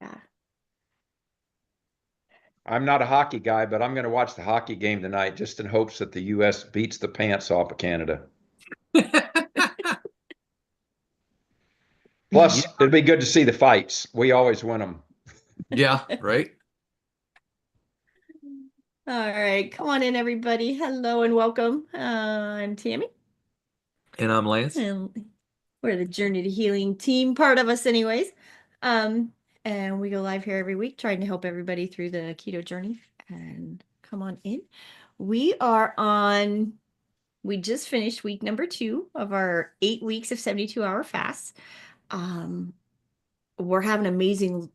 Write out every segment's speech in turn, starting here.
Yeah. I'm not a hockey guy, but I'm going to watch the hockey game tonight just in hopes that the U.S. beats the pants off of Canada. Yeah, Plus, it'd be good to see the fights. We always win them. yeah, right. All right, come on in, everybody. Hello and welcome. I'm Tammie, And I'm Lance. and we're the Journey to Healing team, part of us, anyways. Um, and we go live here every week, trying to help everybody through the keto journey. And come on in. We are on. We just finished week number 2 of our 8 weeks of 72-hour fasts. Um, we're having amazing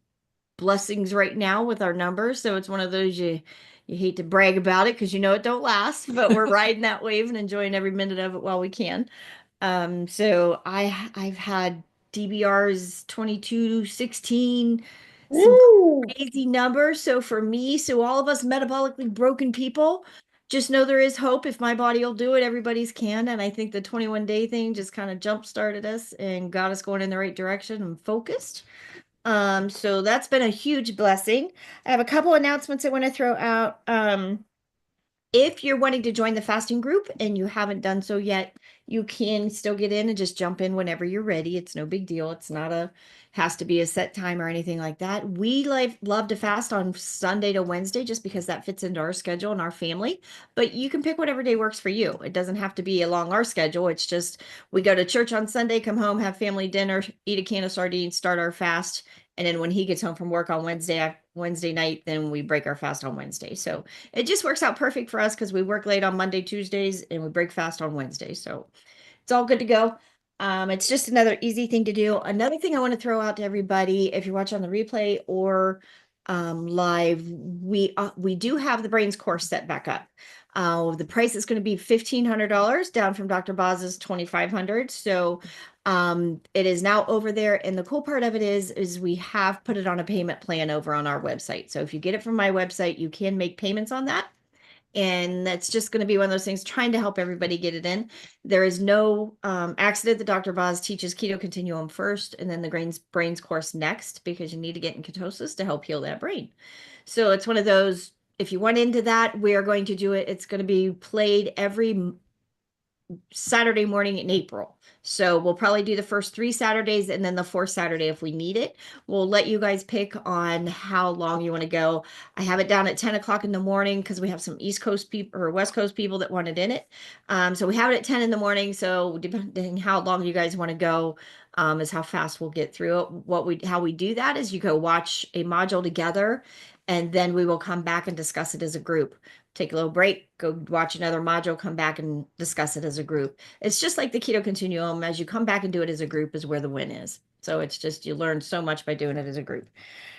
blessings right now with our numbers. So it's one of those you hate to brag about it because you know it don't last, but we're riding that wave and enjoying every minute of it while we can. So I've had DBRs 22, 16, some Woo! crazy numbers. So for me, so all of us metabolically broken people, just know there is hope. If my body will do it, everybody's can. And I think the 21-day thing just kind of jump started us and got us going in the right direction and focused. So that's been a huge blessing. I have a couple announcements I want to throw out. If you're wanting to join the fasting group and you haven't done so yet, you can still get in and just jump in whenever you're ready. It's no big deal. It's not a has to be a set time or anything like that. We love to fast on Sunday to Wednesday just because that fits into our schedule and our family. But you can pick whatever day works for you. It doesn't have to be along our schedule. It's just we go to church on Sunday, come home, have family dinner, eat a can of sardines, start our fast, and then when he gets home from work on Wednesday night, then we break our fast on Wednesday. So it just works out perfect for us because we work late on Monday, Tuesdays, and we break fast on Wednesday. So it's all good to go. It's just another easy thing to do. Another thing I want to throw out to everybody, if you're watching on the replay or live, we do have the brains course set back up. The price is going to be $1,500 down from Dr. Boz's $2,500. So it is now over there. And the cool part of it is we have put it on a payment plan over on our website. So if you get it from my website, you can make payments on that. And that's just going to be one of those things trying to help everybody get it in. There is no accident that Dr. Boz teaches keto continuum first and then the brains course next because you need to get in ketosis to help heal that brain. So it's one of those, if you went into that, we are going to do it. It's going to be played every Saturday morning in April. So we'll probably do the first 3 Saturdays and then the 4th Saturday if we need it. We'll let you guys pick on how long you want to go. I have it down at 10 o'clock in the morning because we have some East Coast people or West Coast people that wanted in it. So we have it at 10 in the morning. So depending how long you guys want to go, is how fast we'll get through it. How we do that is you go watch a module together and then we will come back and discuss it as a group. Take a little break, go watch another module, come back and discuss it as a group. It's just like the keto continuum. As you come back and do it as a group is where the win is. So it's just you learn so much by doing it as a group.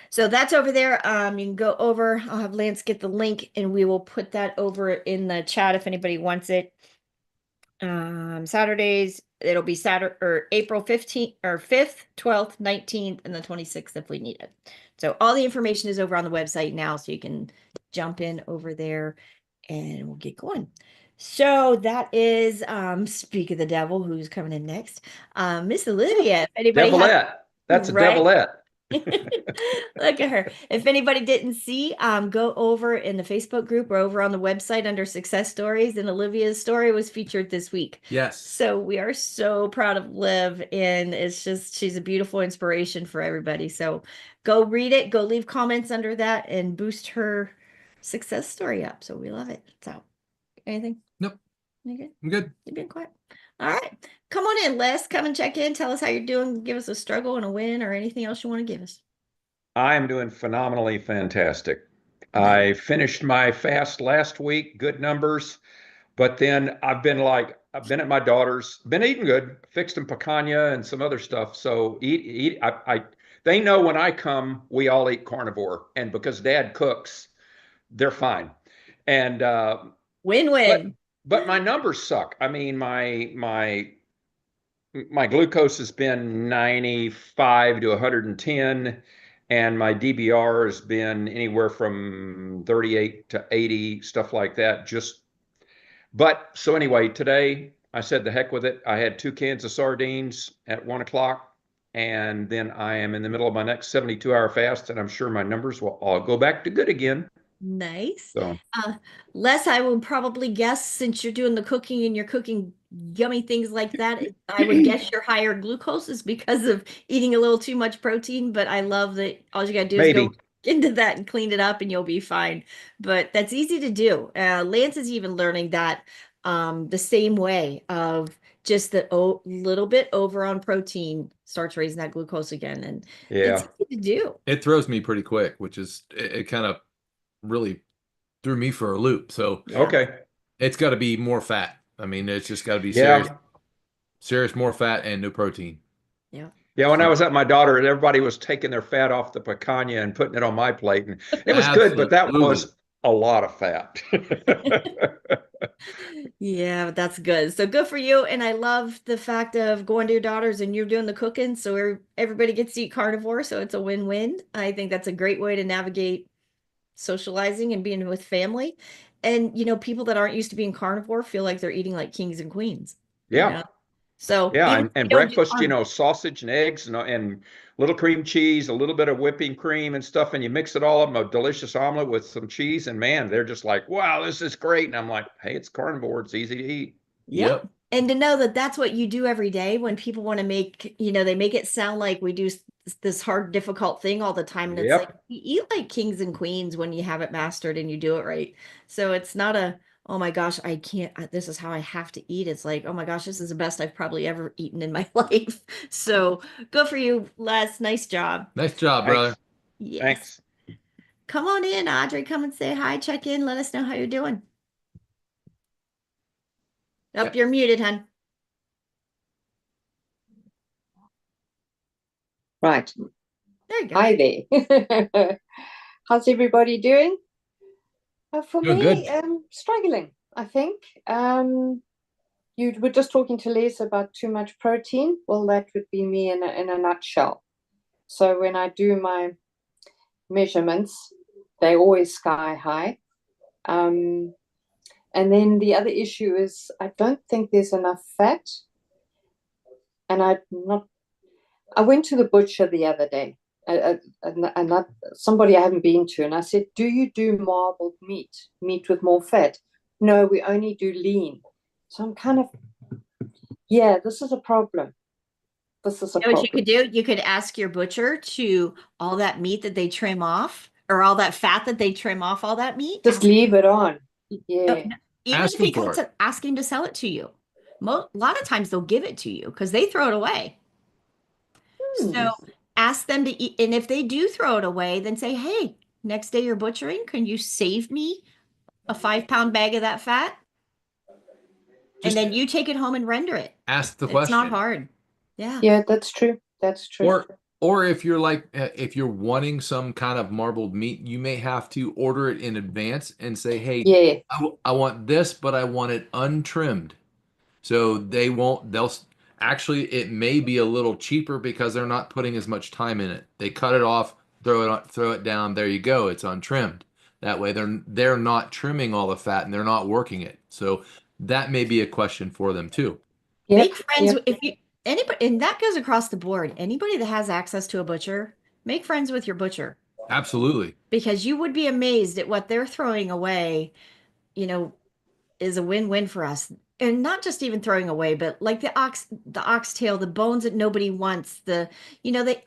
So that's over there. You can go over. I'll have Lance get the link and we will put that over in the chat if anybody wants it. Saturdays, it'll be Saturday or April 15th or 5th, 12th, 19th, and the 26th if we need it. So all the information is over on the website now, so you can jump in over there and we'll get going. So that is speak of the devil, who's coming in next. Miss Olivia, if anybody has Devilette. That's a right. devilette. Look at her. If anybody didn't see, go over in the Facebook group or over on the website under success stories, and Olivia's story was featured this week. Yes. So we are so proud of Liv, and it's just she's a beautiful inspiration for everybody. So go read it, go leave comments under that, and boost her success story up. So we love it. So anything? Nope. You good? I'm good. You've been quiet. All right. Come on in, Les. Come and check in. Tell us how you're doing. Give us a struggle and a win or anything else you want to give us. I'm doing phenomenally fantastic. Nice. I finished my fast last week, good numbers, but then I've been at my daughter's, been eating good, fixed them picanha and some other stuff. So they know when I come, we all eat carnivore, and because Dad cooks, they're fine. And but Win-win. but my numbers suck. I mean, my glucose has been 95 to 110, and my DBR has been anywhere from 38 to 80, stuff like that. But so anyway, today I said the heck with it. I had 2 cans of sardines at 1 o'clock. and then I am in the middle of my next 72-hour fast, and I'm sure my numbers will all go back to good again. Nice. So Les, I will probably guess, since you're doing the cooking and you're cooking yummy things like that, I would guess your higher glucose is because of eating a little too much protein, but I love that all you gotta do is go maybe. into that and clean it up and you'll be fine. But that's easy to do. Lance is even learning that the same way of just the little bit over on protein starts raising that glucose again. And it's Yeah. easy to do. It throws me pretty quick, which is it kind of really threw me for a loop. So Yeah. Okay. it's got to be more fat. I mean, it's just got to be Yeah. serious more fat and no protein. Yeah. Yeah, when I So was at my daughter, everybody was taking their fat off the picanha and putting it on my plate, and it was good, but that absolutely. was a lot of fat. Yeah, that's good. So good for you. And I love the fact of going to your daughters and you're doing the cooking. So everybody gets to eat carnivore. So it's a win-win. I think that's a great way to navigate socializing and being with family. And, people that aren't used to being carnivore feel like they're eating like kings and queens, you Yeah. know? So Yeah, even if and you don't do breakfast, carnivore, sausage and eggs and little cream cheese, a little bit of whipping cream and stuff, and you mix it all up in a delicious omelet with some cheese, and man, they're just like, wow, this is great. And I'm like, hey, it's carnivore, it's easy to eat. yeah. Yep. And to know that that's what you do every day when people want to make, they make it sound like we do this hard, difficult thing all the time. And it's like, Yep. you eat like kings and queens when you have it mastered and you do it right. So it's not oh my gosh, I can't, this is how I have to eat. It's like, oh my gosh, this is the best I've probably ever eaten in my life. So good for you, Les. Nice job. Nice job, brother. Thanks. Yes. Thanks. Come on in, Audrey. Come and say hi, check in. Let us know how you're doing. Oh, Yeah. you're muted, hon. Right. There you go. Hi there. How's everybody doing? For Doing me, good. struggling, I think. You were just talking to Les about too much protein. Well, that would be me in a nutshell. So when I do my measurements, they're always sky high. And then the other issue is I don't think there's enough fat. And I went to the butcher the other day, and somebody I haven't been to, and I said, "Do you do marbled meat with more fat?" No, we only do lean. So I'm kind of, yeah, this is a problem. This is a You know what you problem. could do? You could ask your butcher to all that meat that they trim off, or all that fat that they trim off all that meat. Just leave it on. Yeah. No, even Ask if them he for cuts it. it, ask him to sell it to you. A lot of times they'll give it to you because they throw it away. Hmm. So ask them to eat, and if they do throw it away, then say, "Hey, next day you're butchering, can you save me a 5 pound bag of that fat?" And Just then you take it home and render it. ask the It's not question. hard. Yeah. Yeah, that's true. That's true. Or if you're like if you're wanting some kind of marbled meat, you may have to order it in advance and say, "Hey, Yeah. I want this, but I want it untrimmed." So actually it may be a little cheaper because they're not putting as much time in it. They cut it off, throw it down, there you go, it's untrimmed. That way they're not trimming all the fat and they're not working it. So that may be a question for them too. Make Yep. friends Yep. if you anybody, and that goes across the board. Anybody that has access to a butcher, make friends with your butcher Absolutely. because you would be amazed at what they're throwing away, you know, is a win-win for us. And not just even throwing away, but like the oxtail, the bones that nobody wants, they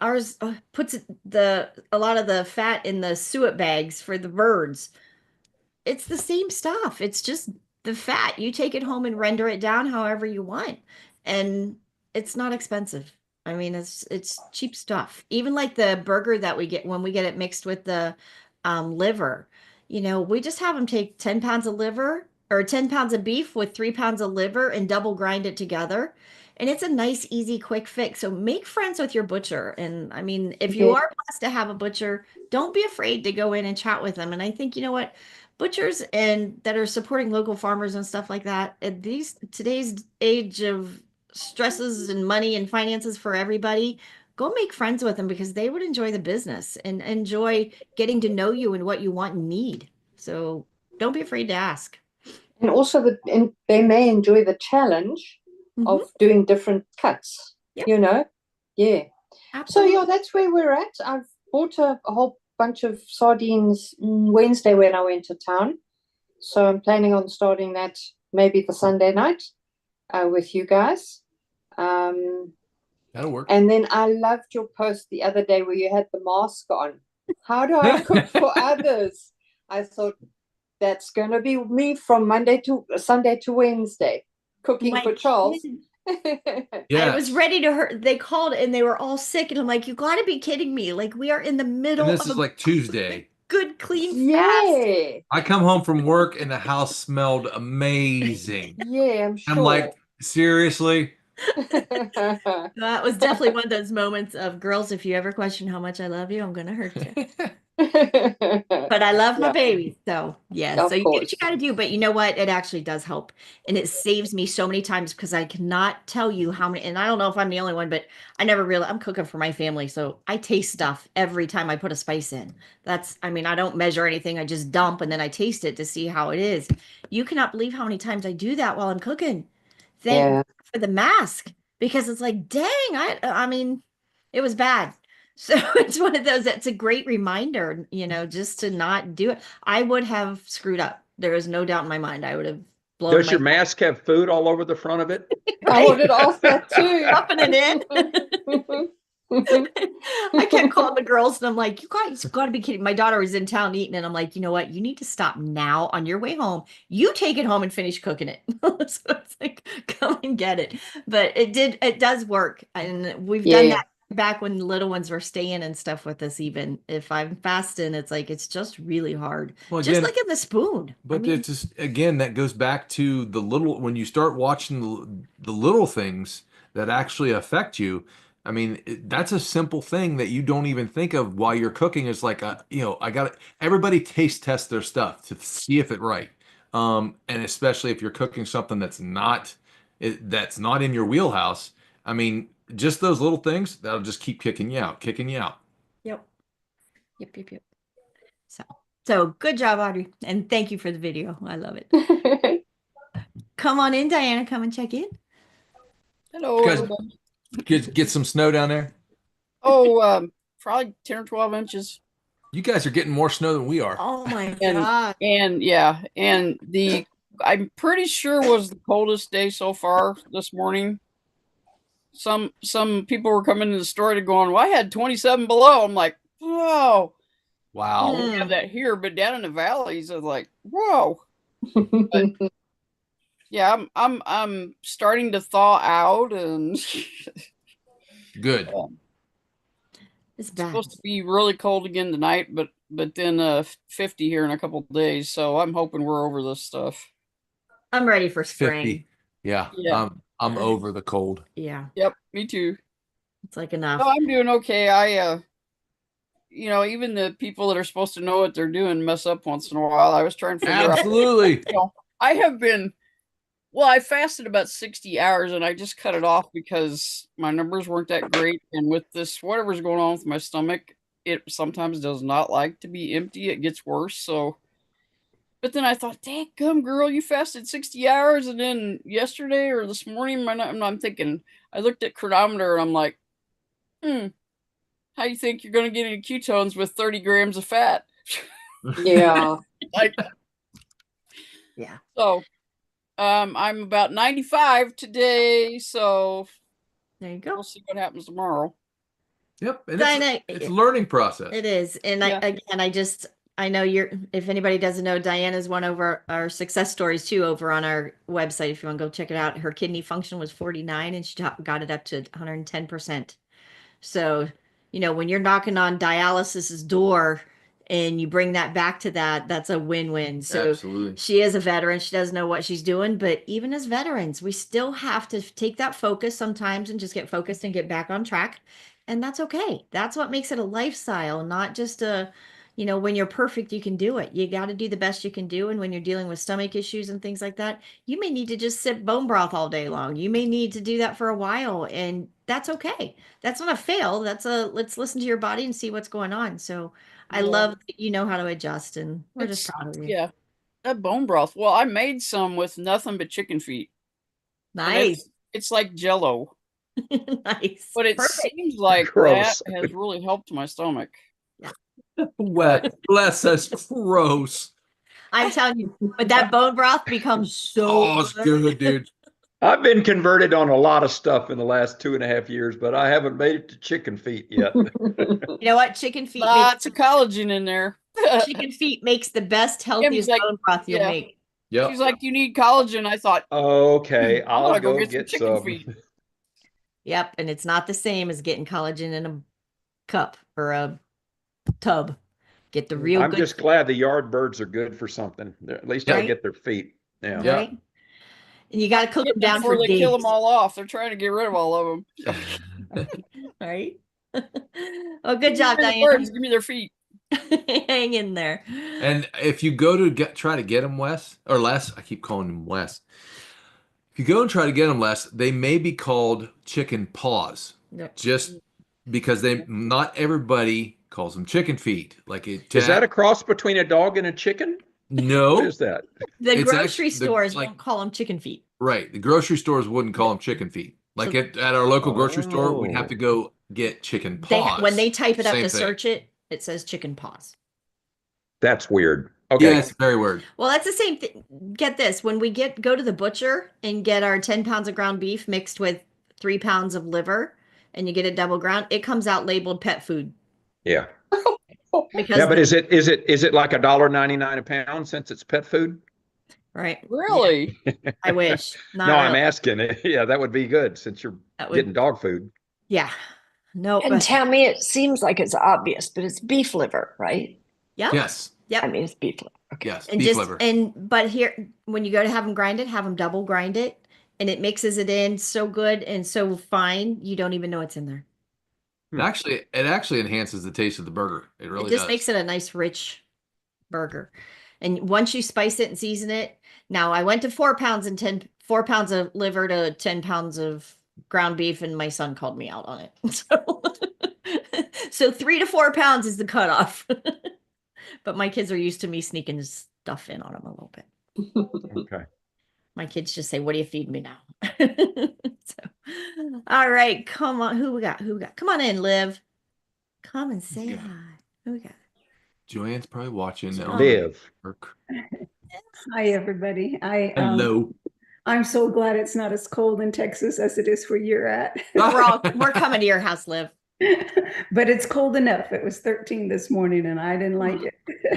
ours puts a lot of the fat in the suet bags for the birds. It's the same stuff. It's just the fat. You take it home and render it down however you want. And it's not expensive. I mean, it's cheap stuff. Even like the burger that we get when we get it mixed with the liver, we just have them take 10 pounds of liver or 10 pounds of beef with 3 pounds of liver and double grind it together. And it's a nice, easy, quick fix. So make friends with your butcher. And I mean, if you Yeah. are blessed to have a butcher, don't be afraid to go in and chat with them. And I think, you know what? Butchers and that are supporting local farmers and stuff like that at these today's age of stresses and money and finances for everybody, go make friends with them because they would enjoy the business and enjoy getting to know you and what you want and need. So don't be afraid to ask. And also they may enjoy the challenge Mhm. of doing different cuts. Yep. Yeah. Absolutely. yeah, that's where we're at. I've bought a whole bunch of sardines Wednesday when I went to town. So I'm planning on starting that maybe the Sunday night with you guys. That'll work. And then I loved your post the other day where you had the mask on. How do I cook for others? I thought that's going to be me from Sunday to Wednesday, cooking for Charles. Yeah. I was ready to hurt. They called and they were all sick, and I'm like, you got to be kidding me! Like we are in the middle. And this of is like Tuesday. Good, clean Yeah. fast. I come home from work and the house smelled amazing. Yeah, I'm sure. I'm like, seriously? That was definitely one of those moments of girls. If you ever question how much I love you, I'm going to hurt you. But I love my baby. So yeah, Of so you do what course. you got to do. But you know what? It actually does help. And it saves me so many times because I cannot tell you how many, and I don't know if I'm the only one, but I never really, I'm cooking for my family. So I taste stuff every time I put a spice in. I mean, I don't measure anything. I just dump and then I taste it to see how it is. You cannot believe how many times I do that while I'm cooking. Thank Yeah. God for the mask because it's like, dang, I mean, it was bad. So it's one of those that's a great reminder, just to not do it. I would have screwed up. There is no doubt in my mind. I would have blown Does your mask have food all over the front of it? I wanted to ask that too. Popping it in. I kept calling the girls and I'm like, you guys got to be kidding. My daughter was in town eating and I'm like, you know what? You need to stop now on your way home. You take it home and finish cooking it. So it's like, come and get it. But it does work. And we've done that back when the little ones were staying and stuff with us. Even if I'm fasting, it's like, it's just really hard. Well, just again, like in the spoon. But it's just, again, that goes back to when you start watching the little things that actually affect you. I mean, that's a simple thing that you don't even think of while you're cooking. Is like, everybody taste test their stuff to see if it's right. And especially if you're cooking something that's not in your wheelhouse. I mean, just those little things that'll just keep kicking you out. Yep. So good job, Audrey. And thank you for the video. I love it. Come on in, Diana. Come and check in. Hello, You guys everybody. get some snow down there? Oh, probably 10 or 12 inches. You guys are getting more snow than we are. Oh my And, God. and yeah, and I'm pretty sure was the coldest day so far this morning. Some people were coming to the store to going, well, I had 27 below. I'm like, whoa. Wow. We have that here, but down in the valleys, I was like, whoa. But, yeah, I'm starting to thaw out and Good. It's bad. supposed to be really cold again tonight, but then 50 here in a couple of days. So I'm hoping we're over this stuff. I'm ready for spring. 50. Yeah. Yeah. I'm over the cold. Yeah. Yep, me too. It's like enough. No, I'm doing okay. I even the people that are supposed to know what they're doing mess up once in a while. I was trying to figure Absolutely. out. I have been I fasted about 60 hours and I just cut it off because my numbers weren't that great. And with this, whatever's going on with my stomach, it sometimes does not like to be empty. It gets worse. So, but then I thought, dang gum girl, you fasted 60 hours. And then yesterday or this morning, I'm thinking, I looked at chronometer and I'm like, how do you think you're going to get into ketones with 30 grams of fat? Yeah. Yeah. So, I'm about 95 today, so there you go. We'll see what happens tomorrow. Yep, and it's a learning process. It is, and I know if anybody doesn't know, Diana's one of our success stories too over on our website. If you want to go check it out, her kidney function was 49, and she got it up to 110%. So, when you're knocking on dialysis's door. And you bring that back to that's a win-win. So absolutely. She is a veteran. She doesn't know what she's doing, but even as veterans, we still have to take that focus sometimes and just get focused and get back on track. And that's okay. That's what makes it a lifestyle, not just when you're perfect, you can do it. You got to do the best you can do. And when you're dealing with stomach issues and things like that, you may need to just sip bone broth all day long. You may need to do that for a while, and that's okay. That's not a fail. Let's listen to your body and see what's going on. So I love that you know how to adjust, and we're just proud of you. Yeah, that bone broth. Well, I made some with nothing but chicken feet. Nice. It's like Jell-O. Nice. But it Perfect. seems like Gross. that has really helped my stomach. Wet. Bless us. Gross. I'm telling you, but that bone broth becomes so Oh, it's good, dude. I've been converted on a lot of stuff in the last 2.5 years, but I haven't made it to chicken feet yet. You know what? Chicken feet Lots of collagen in there. makes the best, healthiest like, bone broth you'll yeah. make. Yep. She's like, you need collagen. I thought, Okay, I'm I'll gonna go get get chicken some. feet. Yep, and it's not the same as getting collagen in a cup or a tub. Get the real I'm good, just glad the yard birds are good for something. At least they'll Right? get their feet. Yeah. Yeah. right? And you got to cook them Getting down before for they kill days, them all off. They're trying to get rid of all of them. right? Oh, good job, Give me the Diana. birds, give me their feet. Hang in there. And if you go to try to get them, Wes, or Les, I keep calling him Wes. If you go and try to get them, Les, they may be called chicken paws, Yep. just because not everybody calls them chicken feet. Like it. Is that a cross between a dog and a chicken? No? What is that? The It's grocery stores like, won't call them chicken feet. right. The grocery stores wouldn't call them chicken feet. Like So- at our local grocery store, we'd have to Oh. go get chicken paws. When they type it up Same to thing. search it, it says chicken paws. That's weird. Okay. Yeah, it's very weird. Well, that's the same thing. Get this. When we go to the butcher and get our 10 pounds of ground beef mixed with 3 pounds of liver and you get it double ground, it comes out labeled pet food. Yeah. Because Yeah, but is it like $1.99 a pound since it's pet food? right. Really? Yeah, I wish. Not No, I'm really. asking. Yeah, that would be good since you're That would- getting dog food. Yeah. No. And Tammie, it seems like it's obvious, but it's beef liver, right? Yep. Yes. Yep. I mean, it's beef liver. Okay. Yes. And Beef liver. but here, when you go to have them grind it, have them double grind it, and it mixes it in so good and so fine, you don't even know it's in there. It actually enhances the taste of the burger. It really It just does. makes it a nice, rich burger. And once you spice it and season it, now I went to 4 pounds and 4 pounds of liver to 10 pounds of ground beef, and my son called me out on it. So 3 to 4 pounds is the cutoff. But my kids are used to me sneaking stuff in on them a little bit. Okay. My kids just say, "What do you feed me now?" So, all right, come on. Who we got? Come on in, Liv. Come and say Yeah. hi. Who we got? Joanne's probably watching. Liv. Hi, everybody. Hello. I'm so glad it's not as cold in Texas as it is where you're at. We're coming to your house, Liv. But it's cold enough. It was 13 this morning and I didn't like it.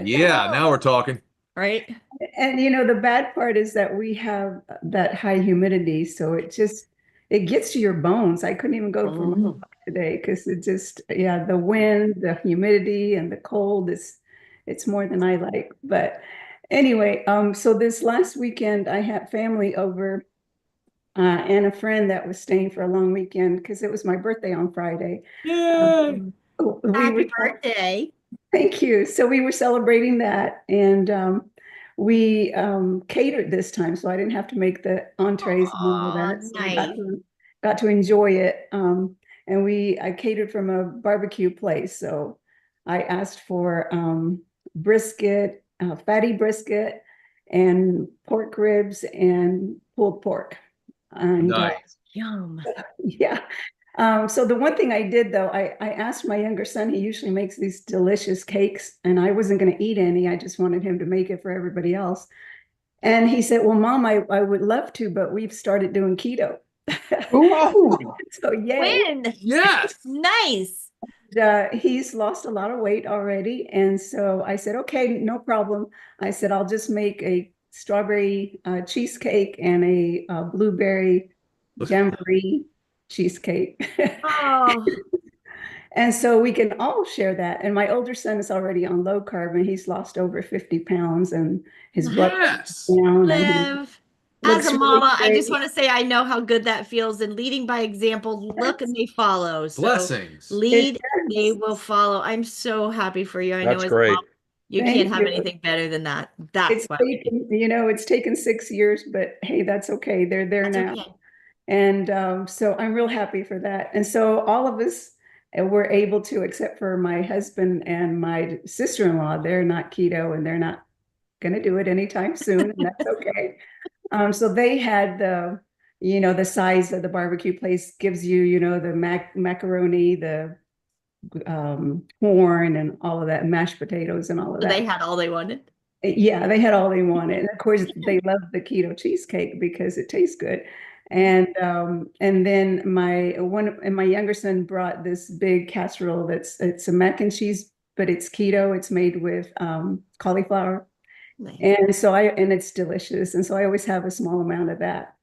Yeah, now we're talking. Right? And the bad part is that we have that high humidity, so it gets to your bones. I couldn't even go for my walk today because the wind, the humidity, and the cold it's more than I like. But anyway, so this last weekend I had family over and a friend that was staying for a long weekend because it was my birthday on Friday. Yay! Happy birthday. Thank you. So we were celebrating that, and we catered this time, so I didn't have to make the entrees and all of that. So I got to enjoy it. And I catered from a barbecue place. So I asked for brisket, fatty brisket, and pork ribs and pulled pork. And Nice. Yum. yeah. So the one thing I did though, I asked my younger son, he usually makes these delicious cakes and I wasn't going to eat any. I just wanted him to make it for everybody else. And he said, well, Mom, I would love to, but we've started doing keto. So yay. Win. Yes. Nice. He's lost a lot of weight already. And so I said, okay, no problem. I said, I'll just make a strawberry cheesecake and a blueberry jamboree cheesecake. Oh. And so we can all share that. And my older son is already on low carb and he's lost over 50 pounds and his blood Yes. down. And he Liv. As looks a really mama, I just great. want to say I know how good that feels, and leading by example, look and they follow. So Blessings. lead, It they does. will follow. I'm so happy for you. I know That's as a great. mom, you Thank can't have you. anything better than that. That's It's why. taken, it's taken 6 years, but hey, that's okay. They're there That's now. okay. And so I'm real happy for that. And so all of us were able to, except for my husband and my sister-in-law, they're not keto and they're not going to do it anytime soon. And that's okay. So they had the the size of the barbecue place gives you, the macaroni, the corn and all of that, mashed potatoes and all of that. They had all they wanted. Yeah, they had all they wanted. And of course, they love the keto cheesecake because it tastes good. And then my younger son brought this big casserole it's a mac and cheese, but it's keto. It's made with cauliflower. Nice. And it's delicious. And so I always have a small amount of that.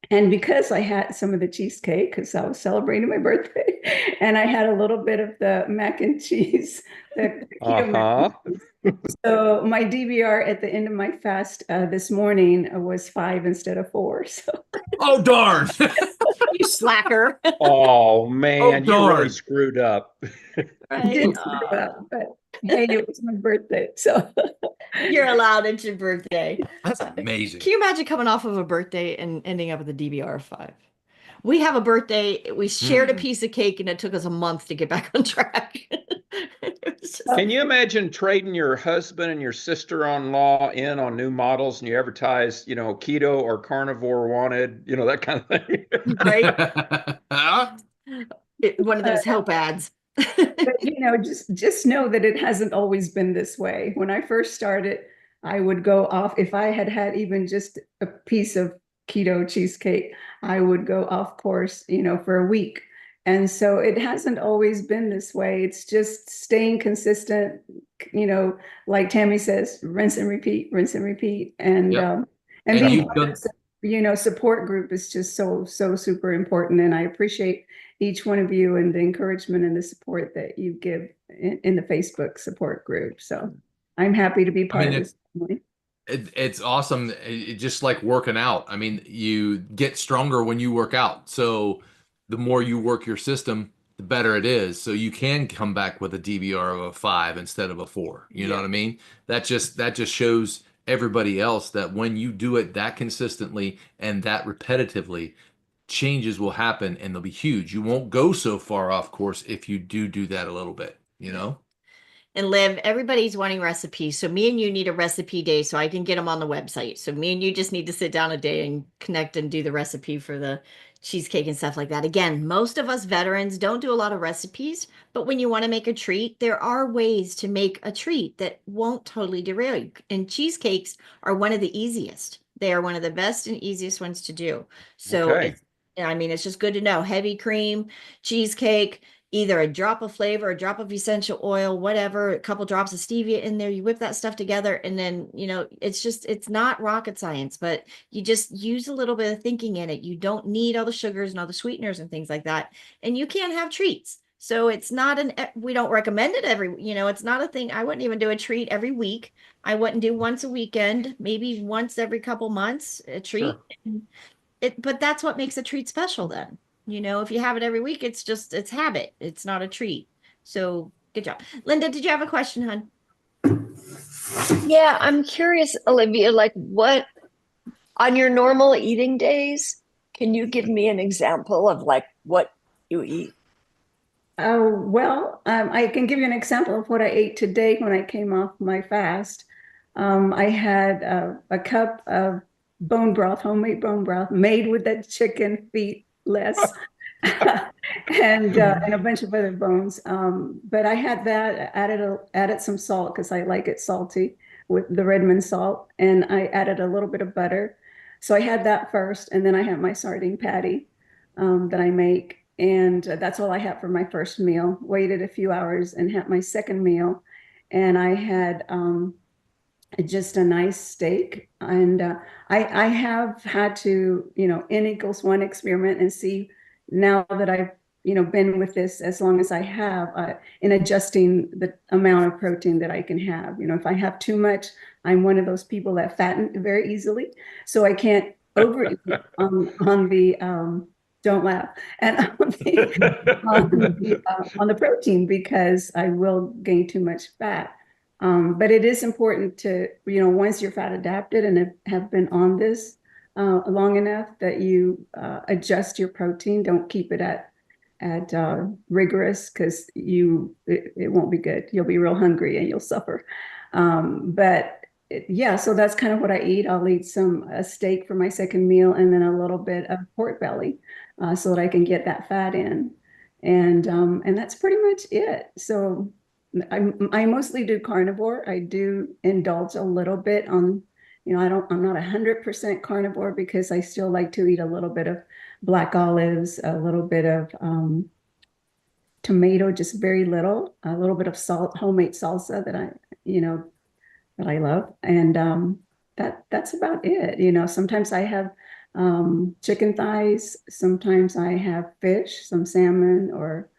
And because I had some of the cheesecake, because I was celebrating my birthday, and I had a little bit of the mac and cheese, the keto mac and cheese. So my DVR at the end of my fast this morning was 5 instead of 4. So. Oh, darn. You slacker. Oh, man, you really darn. screwed up. Right. Did screw up, but hey, it was my birthday, so. You're allowed. It's your birthday. That's amazing. Can you imagine coming off of a birthday and ending up with a DVR of 5? We have a birthday. We shared a piece of cake, and it took us a month to get back on track. Can you imagine trading your husband and your sister-in-law in on new models, and you advertise, keto or carnivore wanted, that kind of thing? Right? One of those help ads. But, just know that it hasn't always been this way. When I first started, I would go off. If I had even just a piece of keto cheesecake, I would go off course, for a week. And so it hasn't always been this way. It's just staying consistent, like Tammie says, rinse and repeat, rinse and repeat. And, Yep. and being part of, support group is just so super important. And I appreciate each one of you and the encouragement and the support that you give in the Facebook support group. So I'm happy to be part of this family. It's awesome. It's just like working out. I mean, you get stronger when you work out. So the more you work your system, the better it is. So you can come back with a DVR of a 5 instead of a 4. You know what I mean? That just shows everybody else that when you do it that consistently and that repetitively, changes will happen and they'll be huge. You won't go so far off course if you do that a little bit, And Liv, everybody's wanting recipes. So me and you need a recipe day so I can get them on the website. So me and you just need to sit down a day and connect and do the recipe for the cheesecake and stuff like that. Again, most of us veterans don't do a lot of recipes, but when you want to make a treat, there are ways to make a treat that won't totally derail you. And cheesecakes are one of the easiest. They are one of the best and easiest ones to do. So it's just good to know. Heavy cream, cheesecake, either a drop of flavor, a drop of essential oil, whatever, a couple drops of stevia in there. You whip that stuff together, and then, it's not rocket science, but you just use a little bit of thinking in it. You don't need all the sugars and all the sweeteners and things like that. And you can have treats. So it's not we don't recommend it it's not a thing. I wouldn't even do a treat every week. I wouldn't do once a weekend, maybe once every couple months, a treat. Sure. But that's what makes a treat special then. If you have it every week, it's habit. It's not a treat. So good job. Linda, did you have a question, hon? Yeah, I'm curious, Olivia, like what on your normal eating days, can you give me an example of like what you eat? Well, I can give you an example of what I ate today when I came off my fast. I had a cup of bone broth, homemade bone broth, made with the chicken feet less, and a bunch of other bones. But I had that, added some salt because I like it salty with the Redmond salt, and I added a little bit of butter. So I had that first, and then I had my sardine patty that I make. And that's all I had for my first meal. Waited a few hours and had my second meal. And I had just a nice steak. And I have had to, N=1 experiment and see now that I've, been with this as long as I have in adjusting the amount of protein that I can have. If I have too much, I'm one of those people that fatten very easily. So I can't overeat on the don't laugh. And on the protein because I will gain too much fat. But it is important to, once you're fat adapted and have been on this long enough that you adjust your protein, don't keep it at rigorous because it won't be good. You'll be real hungry and you'll suffer. But yeah, so that's kind of what I eat. I'll eat a steak for my second meal and then a little bit of pork belly, so that I can get that fat in. And that's pretty much it. So I mostly do carnivore. I do indulge a little bit on, I'm not 100% carnivore because I still like to eat a little bit of black olives, a little bit of tomato, just very little, a little bit of salt, homemade salsa you know, that I love. And that's about it. Sometimes I have chicken thighs, sometimes I have fish, some salmon, or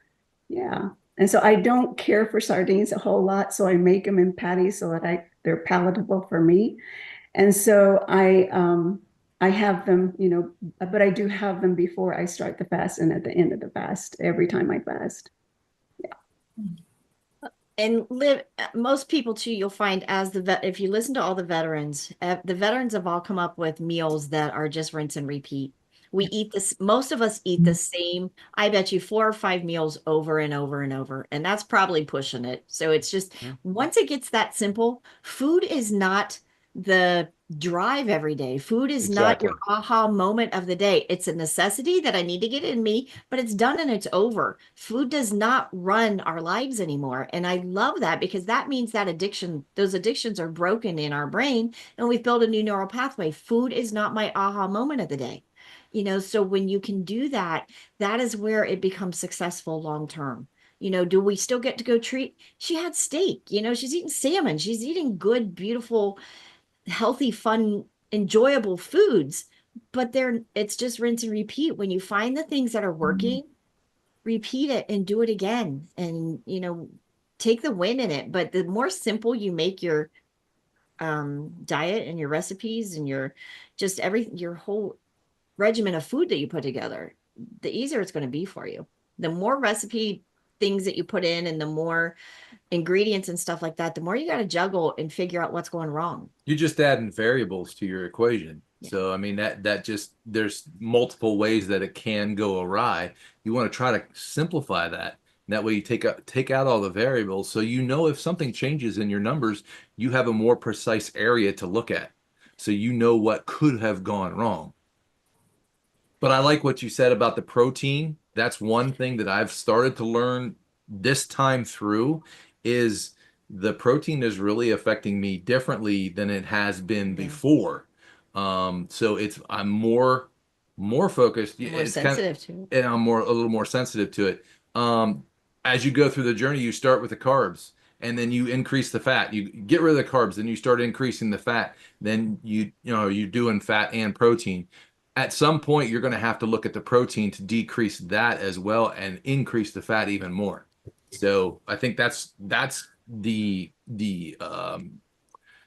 yeah. And so I don't care for sardines a whole lot, so I make them in patties so that they're palatable for me. And so I have them, but I do have them before I start the fast and at the end of the fast, every time I fast. And most people too, you'll find as if you listen to all the veterans have all come up with meals that are just rinse and repeat. We eat this, most of us eat the same, I bet you 4 or 5 meals over and over and over. And that's probably pushing it. So it's just, once it gets that simple, food is not the drive every day. Food is not your aha moment of the day. It's a necessity that I need to get in me, but it's done and it's over. Food does not run our lives anymore. And I love that because that means that those addictions are broken in our brain and we've built a new neural pathway. Food is not my aha moment of the day. So when you can do that, that is where it becomes successful long term. Do we still get to go treat? She had steak, she's eating salmon, she's eating good, beautiful, healthy, fun, enjoyable foods, but it's just rinse and repeat. When you find the things that are working, repeat it and do it again, and take the win in it. But the more simple you make your diet and your recipes and your whole regimen of food that you put together, the easier it's going to be for you. The more recipe things that you put in and the more ingredients and stuff like that, the more you got to juggle and figure out what's going wrong. You're just adding variables to your equation. Yeah. So, I mean, that just, there's multiple ways that it can go awry. You want to try to simplify that. And that way you take out all the variables. So, if something changes in your numbers, you have a more precise area to look at. So, what could have gone wrong. But I like what you said about the protein. That's one thing that I've started to learn this time through is the protein is really affecting me differently than it has been before. So I'm more focused. More sensitive to it. And I'm a little more sensitive to it. As you go through the journey, you start with the carbs and then you increase the fat. You get rid of the carbs, then you start increasing the fat. Then you're doing fat and protein. At some point, you're going to have to look at the protein to decrease that as well and increase the fat even more. So I think that's the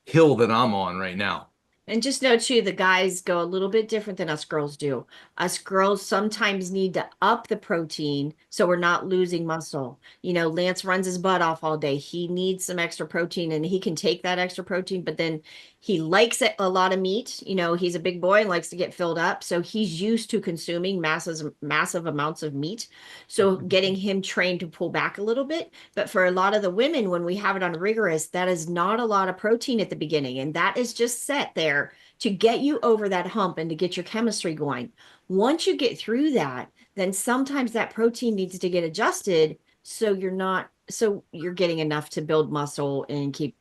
hill that I'm on right now. And just know too, the guys go a little bit different than us girls do. Us girls sometimes need to up the protein so we're not losing muscle. Lance runs his butt off all day. He needs some extra protein and he can take that extra protein, but then he likes a lot of meat. He's a big boy and likes to get filled up. So he's used to consuming massive amounts of meat. So getting him trained to pull back a little bit. But for a lot of the women, when we have it on rigorous, that is not a lot of protein at the beginning. And that is just set there to get you over that hump and to get your chemistry going. Once you get through that, then sometimes that protein needs to get adjusted so you're getting enough to build muscle and keep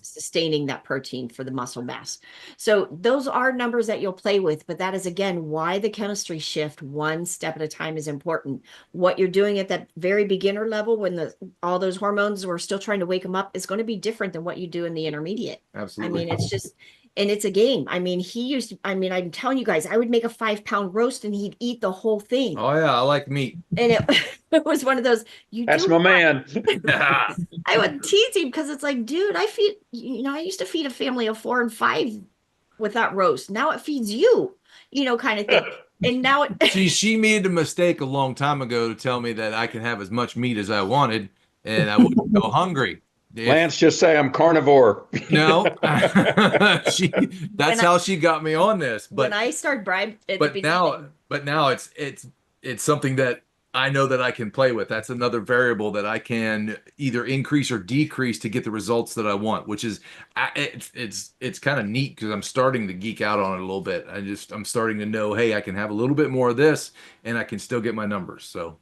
sustaining that protein for the muscle mass. So those are numbers that you'll play with, but that is again why the chemistry shift one step at a time is important. What you're doing at that very beginner level when all those hormones were still trying to wake them up is going to be different than what you do in the intermediate. Absolutely. And it's a game. I'm telling you guys, I would make a 5-pound roast and he'd eat the whole thing. Oh yeah, I like meat. And it was one of those, that's my man. I would tease him because it's like, dude, I used to feed a family of 4 and 5 with that roast. Now it feeds you, kind of thing. And now she made a mistake a long time ago to tell me that I can have as much meat as I wanted and I wouldn't go hungry. Lance, just say I'm carnivore. No, that's how she got me on this. But when I started bribe, now it's something that I know that I can play with. That's another variable that I can either increase or decrease to get the results that I want, which is it's kind of neat because I'm starting to geek out on it a little bit. I'm starting to know, hey, I can have a little bit more of this and I can still get my numbers. So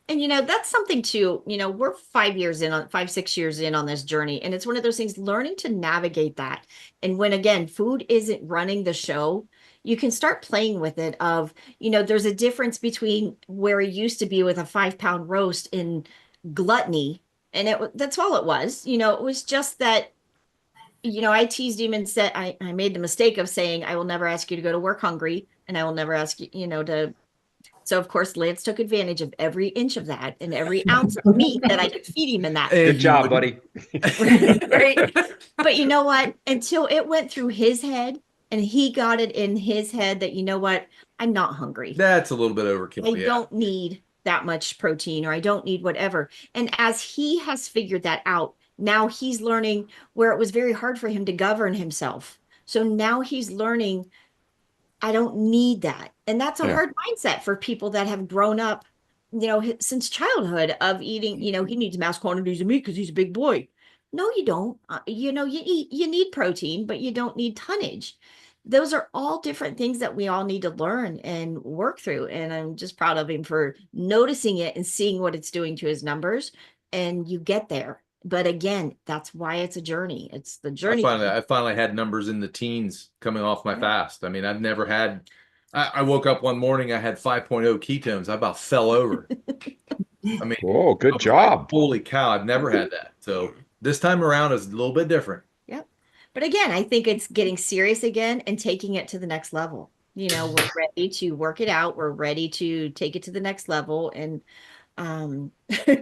And that's something too, we're 5 years in on 5, 6 years in on this journey. And it's one of those things, learning to navigate that. And when again, food isn't running the show, you can start playing with it of, there's a difference between where it used to be with a 5 pound roast in gluttony. And that's all it was. It was just that, I teased him and said, I made the mistake of saying, I will never ask you to go to work hungry. And I will never ask you, to so of course Lance took advantage of every inch of that and every ounce of meat that I could feed him in that. Good job, buddy. Right. But you know what? Until it went through his head and he got it in his head that, I'm not hungry. that's a little bit overkill. I don't need that much protein, or I don't need whatever. And as he has figured that out, now he's learning where it was very hard for him to govern himself. So now he's learning, I don't need that. And that's a hard mindset for people that have grown up, since childhood of eating, he needs mass quantities of meat because he's a big boy. No, you don't. You need protein, but you don't need tonnage. Those are all different things that we all need to learn and work through. And I'm just proud of him for noticing it and seeing what it's doing to his numbers. And you get there. But again, that's why it's a journey. It's the journey. I finally had numbers in the teens coming off my fast. I mean, I've never had, I woke up one morning, I had 5.0 ketones. I about fell over. I mean, oh, good job. Holy cow. I've never had that. So this time around is a little bit different. Yep. But again, I think it's getting serious again and taking it to the next level. We're ready to work it out. We're ready to take it to the next level. And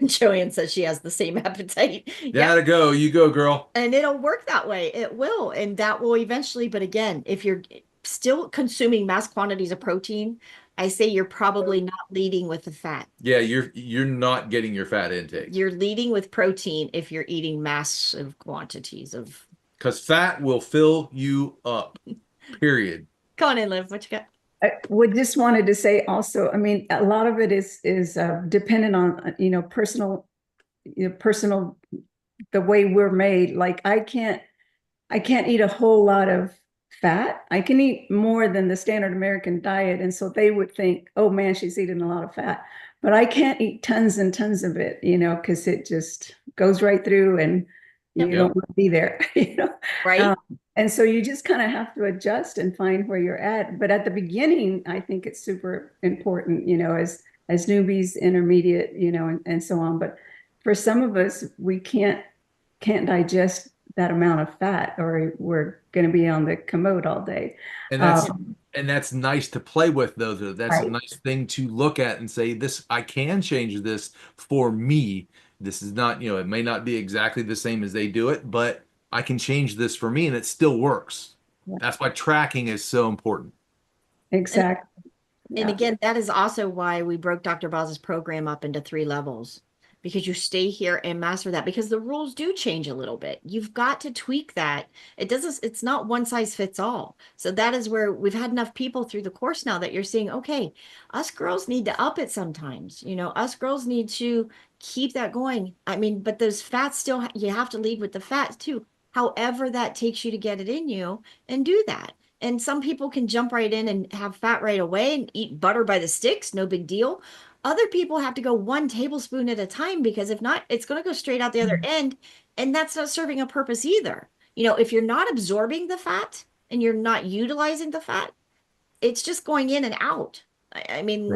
Joanne says she has the same appetite. Gotta go. You go, girl. And it'll work that way. It will. And that will eventually. But again, if you're still consuming mass quantities of protein, I say you're probably not leading with the fat. Yeah, you're not getting your fat intake. You're leading with protein if you're eating massive quantities of. Because fat will fill you up. Period. Go on in, Liv. What you got? I would just wanted to say also, I mean, a lot of it is dependent on, personal, the way we're made. Like I can't eat a whole lot of fat. I can eat more than the standard American diet. And so they would think, oh man, she's eating a lot of fat, but I can't eat tons and tons of it, because it just goes right through and you don't want to be there, Right. And so you just kind of have to adjust and find where you're at. But at the beginning, I think it's super important, as newbies, intermediate, and so on. But for some of us, we can't digest that amount of fat, or we're going to be on the commode all day. And that's nice to play with, though. That's a nice thing to look at and say, this, I can change this for me. This is not, it may not be exactly the same as they do it, but I can change this for me and it still works. Yeah. That's why tracking is so important. Exactly. And again, that is also why we broke Dr. Boz's program up into 3 levels, because you stay here and master that, because the rules do change a little bit. You've got to tweak that. It's not one size fits all. So that is where we've had enough people through the course now that you're seeing, okay, us girls need to up it sometimes. Us girls need to keep that going. I mean, but those fats still, you have to lead with the fats too. However that takes you to get it in you, and do that. And some people can jump right in and have fat right away and eat butter by the sticks, no big deal. Other people have to go 1 tablespoon at a time, because if not, it's going to go straight out the other end. And that's not serving a purpose either. If you're not absorbing the fat and you're not utilizing the fat, it's just going in and out. I mean,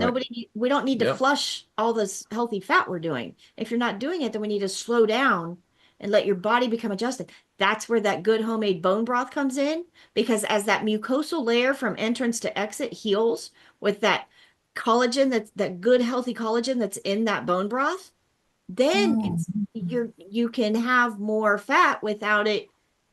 we don't need to flush all this healthy fat we're doing. If you're not doing it, then we need to slow down and let your body become adjusted. That's where that good homemade bone broth comes in, because as that mucosal layer from entrance to exit heals with that collagen, that good healthy collagen that's in that bone broth, then you can have more fat without it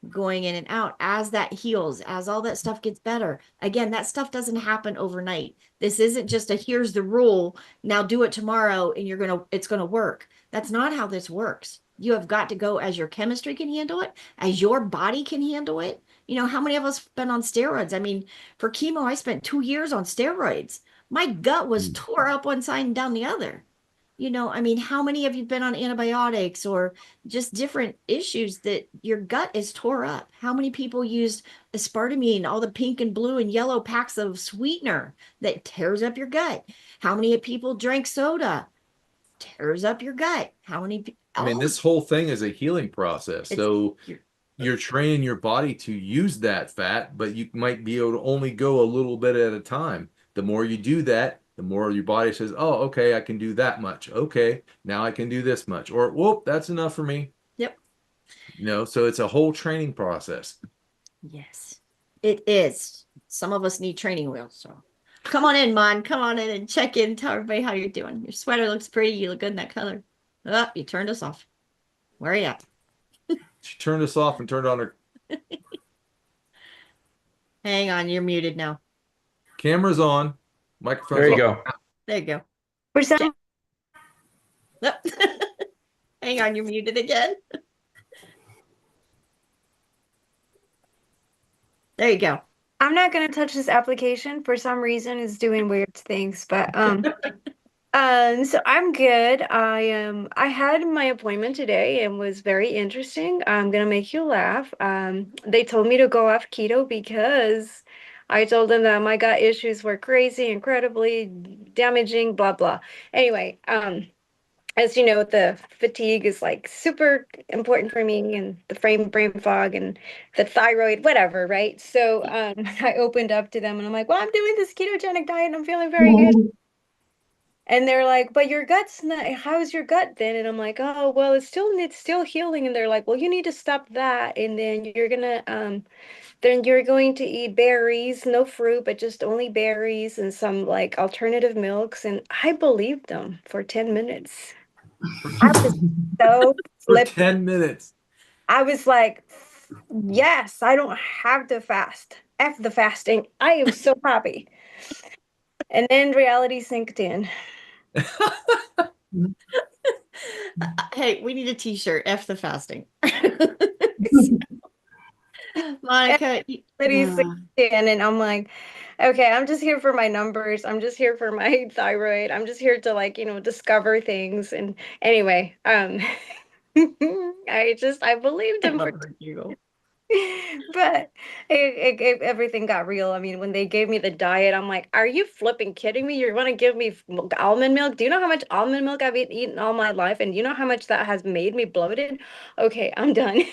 going in and out as that heals, as all that stuff gets better. Again, that stuff doesn't happen overnight. This isn't just here's the rule, now do it tomorrow and it's gonna work. That's not how this works. You have got to go as your chemistry can handle it, as your body can handle it. How many of us been on steroids? I mean, for chemo, I spent 2 years on steroids. My gut was tore up one side and down the other. I mean, how many of you been on antibiotics or just different issues that your gut is tore up? How many people used aspartame, all the pink and blue and yellow packs of sweetener that tears up your gut? How many people drank soda? Tears up your gut. How many? I mean, this whole thing is a healing process. So you're- you're training your body to use that fat, but you might be able to only go a little bit at a time. The more you do that, the more your body says, oh, okay, I can do that much. Okay, now I can do this much. Or, whoop, that's enough for me. Yep. So it's a whole training process. Yes, it is. Some of us need training wheels. So come on in, Mon. Come on in and check in. Tell everybody how you're doing. Your sweater looks pretty. You look good in that color. Oh, you turned us off. Where are you at? She turned us off and turned on her Hang on, you're muted now. cameras on. Microphone's There you off. go. There you go. For some, Yep. Hang on, you're muted again. There you go. I'm not gonna touch this application. For some reason, it's doing weird things, but so I'm good. I had my appointment today and was very interesting. I'm gonna make you laugh. They told me to go off keto because I told them that my gut issues were crazy, incredibly damaging, blah blah. Anyway, as you know, the fatigue is like super important for me, and the brain fog and the thyroid, whatever, right? So I opened up to them and I'm like, well, I'm doing this ketogenic diet and I'm feeling very good. And they're like, but your gut's not, how's your gut then? And I'm like, oh, well, it's still healing. And they're like, well, you need to stop that. And then you're going to eat berries, no fruit, but just only berries and some like alternative milks. And I believed them for 10 minutes. I was so For flipped. 10 minutes. I was like, yes, I don't have to fast. F the fasting. I am so happy. And then reality sinked in. Hey, we need a t-shirt. F the fasting. Monica. Reality sinked in, and I'm like, okay, I'm just here for my numbers. I'm just here for my thyroid. I'm just here to discover things. And anyway, I believed him for you. but everything got real. I mean, when they gave me the diet, I'm like, are you flipping kidding me? You're going to give me almond milk? Do you know how much almond milk I've eaten all my life? And you know how much that has made me bloated? Okay, I'm done.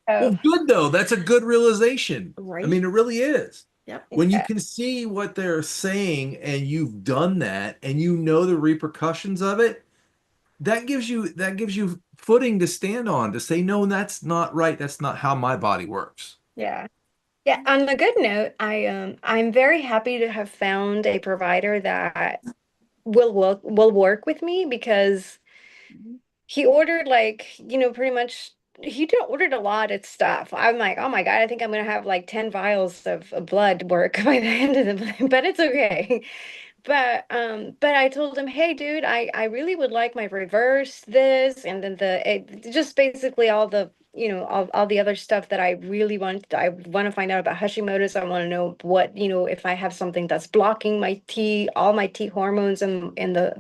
Well, good though. That's a good realization. Right. I mean, it really is. Yep. When you can see what they're saying and you've done that and you know the repercussions of it, that gives you footing to stand on to say, no, that's not right. That's not how my body works. Yeah. Yeah. On a good note, I'm very happy to have found a provider that will work with me, because he ordered pretty much ordered a lot of stuff. I'm like, oh my God, I think I'm gonna have like 10 vials of blood work by the end of the but it's okay. But I told him, hey dude, I really would like my reverse this, and then just basically all the all the other stuff that I really want. I want to find out about Hashimoto's. I want to know what, if I have something that's blocking my all my T hormones, and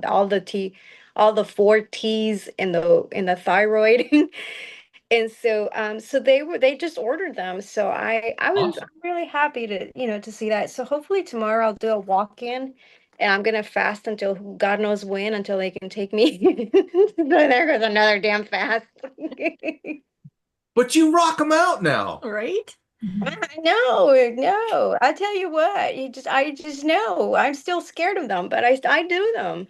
all the four T's in the thyroid. And so they just ordered them. So I'm really happy to see that. So hopefully tomorrow I'll do a walk-in, and I'm gonna fast until God knows when, until they can take me. So there goes another damn fast. But you rock them out now. Right? No. I tell you what, I just know. I'm still scared of them, but I do them,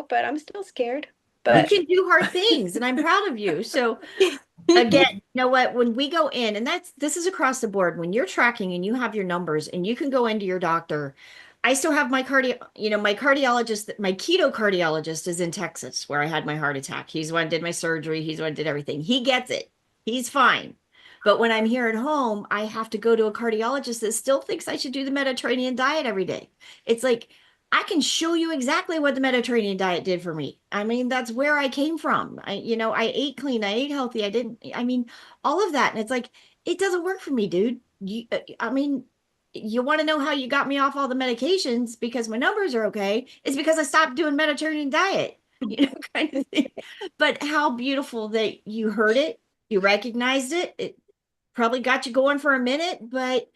but I'm still scared. But you can do hard things, and I'm proud of you. So again, you know what? When we go in, and this is across the board, when you're tracking and you have your numbers and you can go into your doctor. I still have my my cardiologist, my keto cardiologist is in Texas, where I had my heart attack. He's the one who did my surgery. He's the one who did everything. He gets it. He's fine. But when I'm here at home, I have to go to a cardiologist that still thinks I should do the Mediterranean diet every day. It's like, I can show you exactly what the Mediterranean diet did for me. I mean, that's where I came from. I ate clean, I ate healthy. All of that. And it's like, it doesn't work for me, dude. I mean, you want to know how you got me off all the medications because my numbers are okay. It's because I stopped doing Mediterranean diet, kind of thing. But how beautiful that you heard it, you recognized it. It probably got you going for a minute, but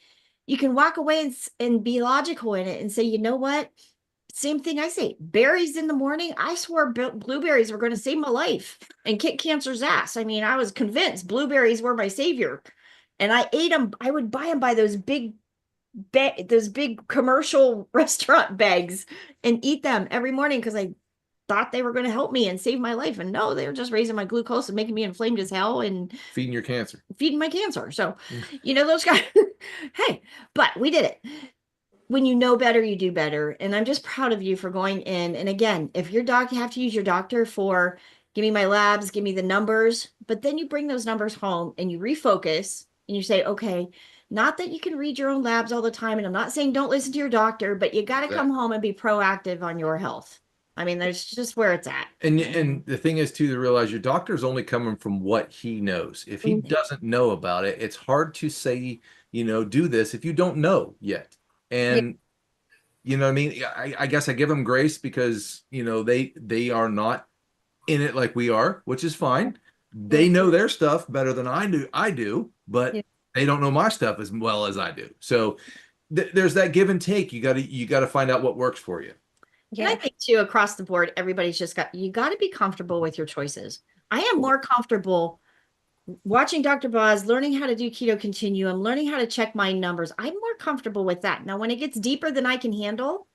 you can walk away and be logical in it and say, you know what? Same thing I say. Berries in the morning. I swore blueberries were going to save my life and kick cancer's ass. I mean, I was convinced blueberries were my savior, and I ate them. I would buy them by those big commercial restaurant bags and eat them every morning because I thought they were going to help me and save my life. And no, they were just raising my glucose and making me inflamed as hell and Feeding your cancer. feeding my cancer. So, those guys, hey, but we did it. When you know better, you do better. And I'm just proud of you for going in. And again, if your doc, you have to use your doctor for, give me my labs, give me the numbers, but then you bring those numbers home and you refocus and you say, okay, not that you can read your own labs all the time. And I'm not saying don't listen to your doctor, but you got to come home and be proactive on your health. I mean, there's just where it's at. And the thing is too, to realize your doctor's only coming from what he knows. If he doesn't know about it, it's hard to say, do this if you don't know yet. And you know what I mean? I guess I give them grace because, they are not in it like we are, which is fine. They know their stuff better than I do, but they don't know my stuff as well as I do. So there's that give and take. You got to find out what works for you. Yeah. And I think too, across the board, everybody's you got to be comfortable with your choices. I am more comfortable watching Dr. Boz, learning how to do keto continuum, learning how to check my numbers. I'm more comfortable with that. Now, when it gets deeper than I can handle,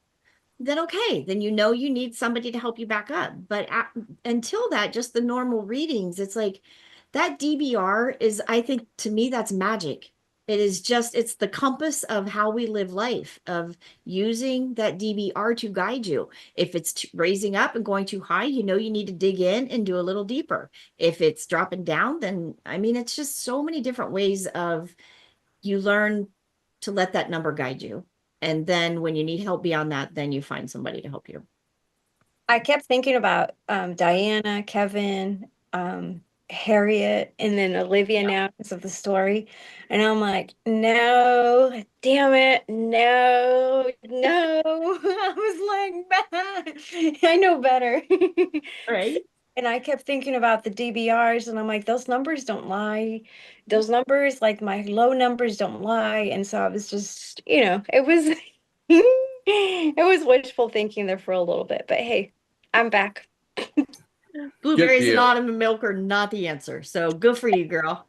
then okay, then you need somebody to help you back up. But until that, just the normal readings, it's like that DBR is, I think, to me, that's magic. It's the compass of how we live life, of using that DBR to guide you. If it's raising up and going too high, you need to dig in and do a little deeper. If it's dropping down, then, I mean, it's just so many different ways of you learn to let that number guide you. And then when you need help beyond that, then you find somebody to help you. I kept thinking about Diana, Kevin, Harriet, and then Olivia now because of the story. And I'm like, no, damn it, no. I was like, I know better. Right. And I kept thinking about the DBRs, and I'm like, those numbers don't lie. Those numbers, like my low numbers, don't lie. And so I was just, it was it was wishful thinking there for a little bit. But hey, I'm back. Blueberries and almond milk are not the answer. So good for you, girl.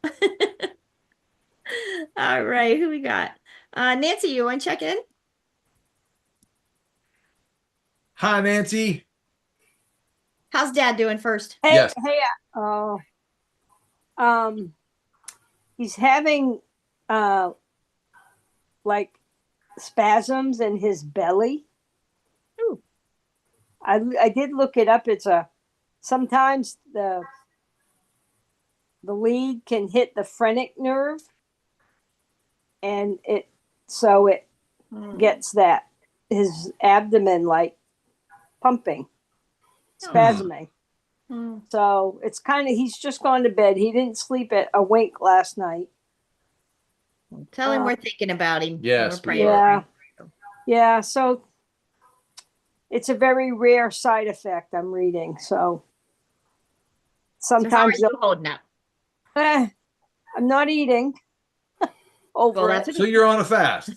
All right, who we got? Nancy, you want to check in? Hi, Nancy. How's Dad doing first? Hey, Yes. He's having like spasms in his belly. Ooh. I did look it up. Sometimes the lead can hit the phrenic nerve, and it gets his abdomen like pumping, spasming. So it's he's just gone to bed. He didn't sleep at a wink last night. Tell him we're thinking about him. Yes. Yeah. So it's a very rare side effect I'm reading. So sometimes how are you holding up? I'm not eating. So you're on a fast.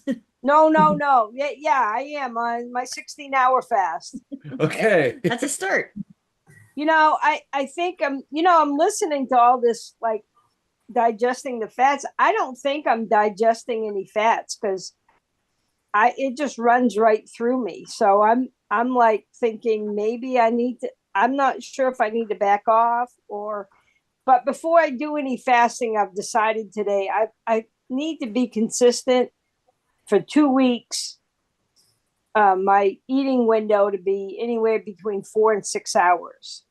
No. Yeah, I am on my 16-hour fast. Okay. That's a start. I think I'm listening to all this, like digesting the fats. I don't think I'm digesting any fats because it just runs right through me. So I'm like thinking maybe I'm not sure if I need to back off but before I do any fasting, I've decided today I need to be consistent for 2 weeks. My eating window to be anywhere between 4 and 6 hours.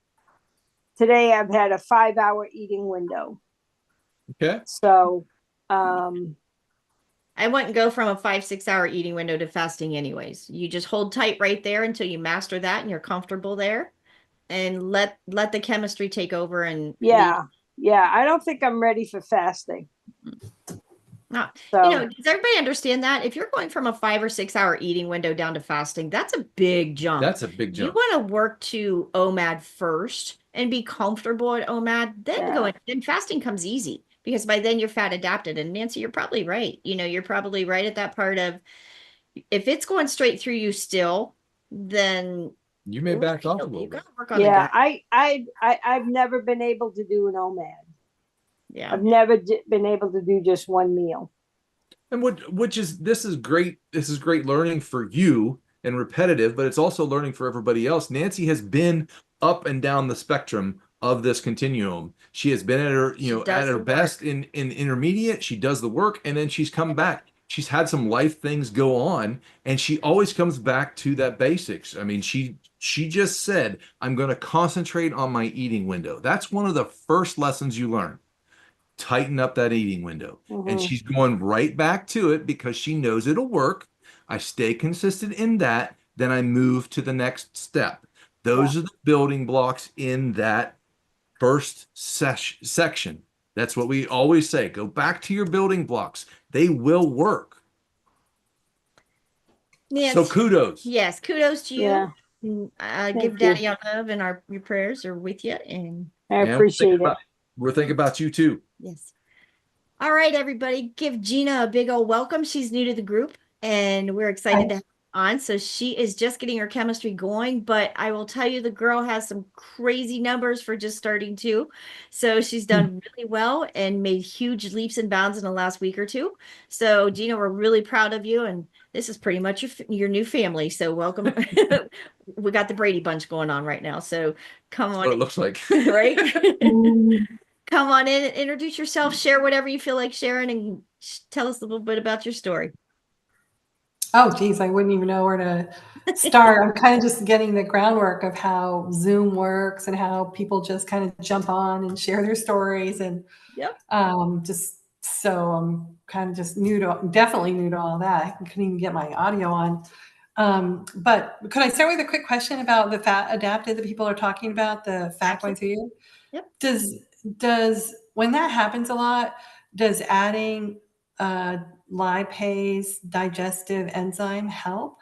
Today I've had a 5-hour eating window. Okay. So I wouldn't go from a 5-6 hour eating window to fasting anyways. You just hold tight right there until you master that and you're comfortable there, and let the chemistry take over. And yeah, I don't think I'm ready for fasting. You know, does everybody understand that? If you're going from a 5 or 6 hour eating window down to fasting, that's a big jump. That's a big jump. You want to work to OMAD first and be comfortable at OMAD, then then fasting comes easy because by then you're fat adapted. And Nancy, you're probably right. You know, you're probably right at that part of if it's going straight through you still, then you may back off a little you bit. gotta work on the gut. I've never been able to do an OMAD. Yeah. I've never been able to do just one meal. And this is great. This is great learning for you and repetitive, but it's also learning for everybody else. Nancy has been up and down the spectrum of this continuum. She has been at her, at her best in intermediate. She does the work, and then she's come back. She's had some life things go on, and she always comes back to that basics. I mean, she just said, I'm going to concentrate on my eating window. That's one of the first lessons you learn. Tighten up that eating window. And she's going right back to it because she knows it'll work. I stay consistent in that, then I move to the next step. Those are the building blocks in that first section. That's what we always say. Go back to your building blocks. They will work. Nancy, so kudos. Yes, kudos to you. Give Daddy our love and your prayers are with you. And I appreciate it. We're thinking about you too. Yes. All right, everybody. Give Gina a big old welcome. She's new to the group and we're excited to have her on. So she is just getting her chemistry going, but I will tell you the girl has some crazy numbers for just starting too. So she's done really well and made huge leaps and bounds in the last week or two. So Gina, we're really proud of you. And this is pretty much your new family. So welcome. We got the Brady Bunch going on right now. So come on. That's what it looks like. Right? Come on in and introduce yourself, share whatever you feel like sharing, and tell us a little bit about your story. Oh, geez, I wouldn't even know where to start. I'm kind of just getting the groundwork of how Zoom works and how people just kind of jump on and share their stories. And just so I'm kind of just definitely new to all that. I couldn't even get my audio on. But could I start with a quick question about the fat adapted that people are talking about, the fat going through you? Yep. Does when that happens a lot, does adding lipase digestive enzyme help?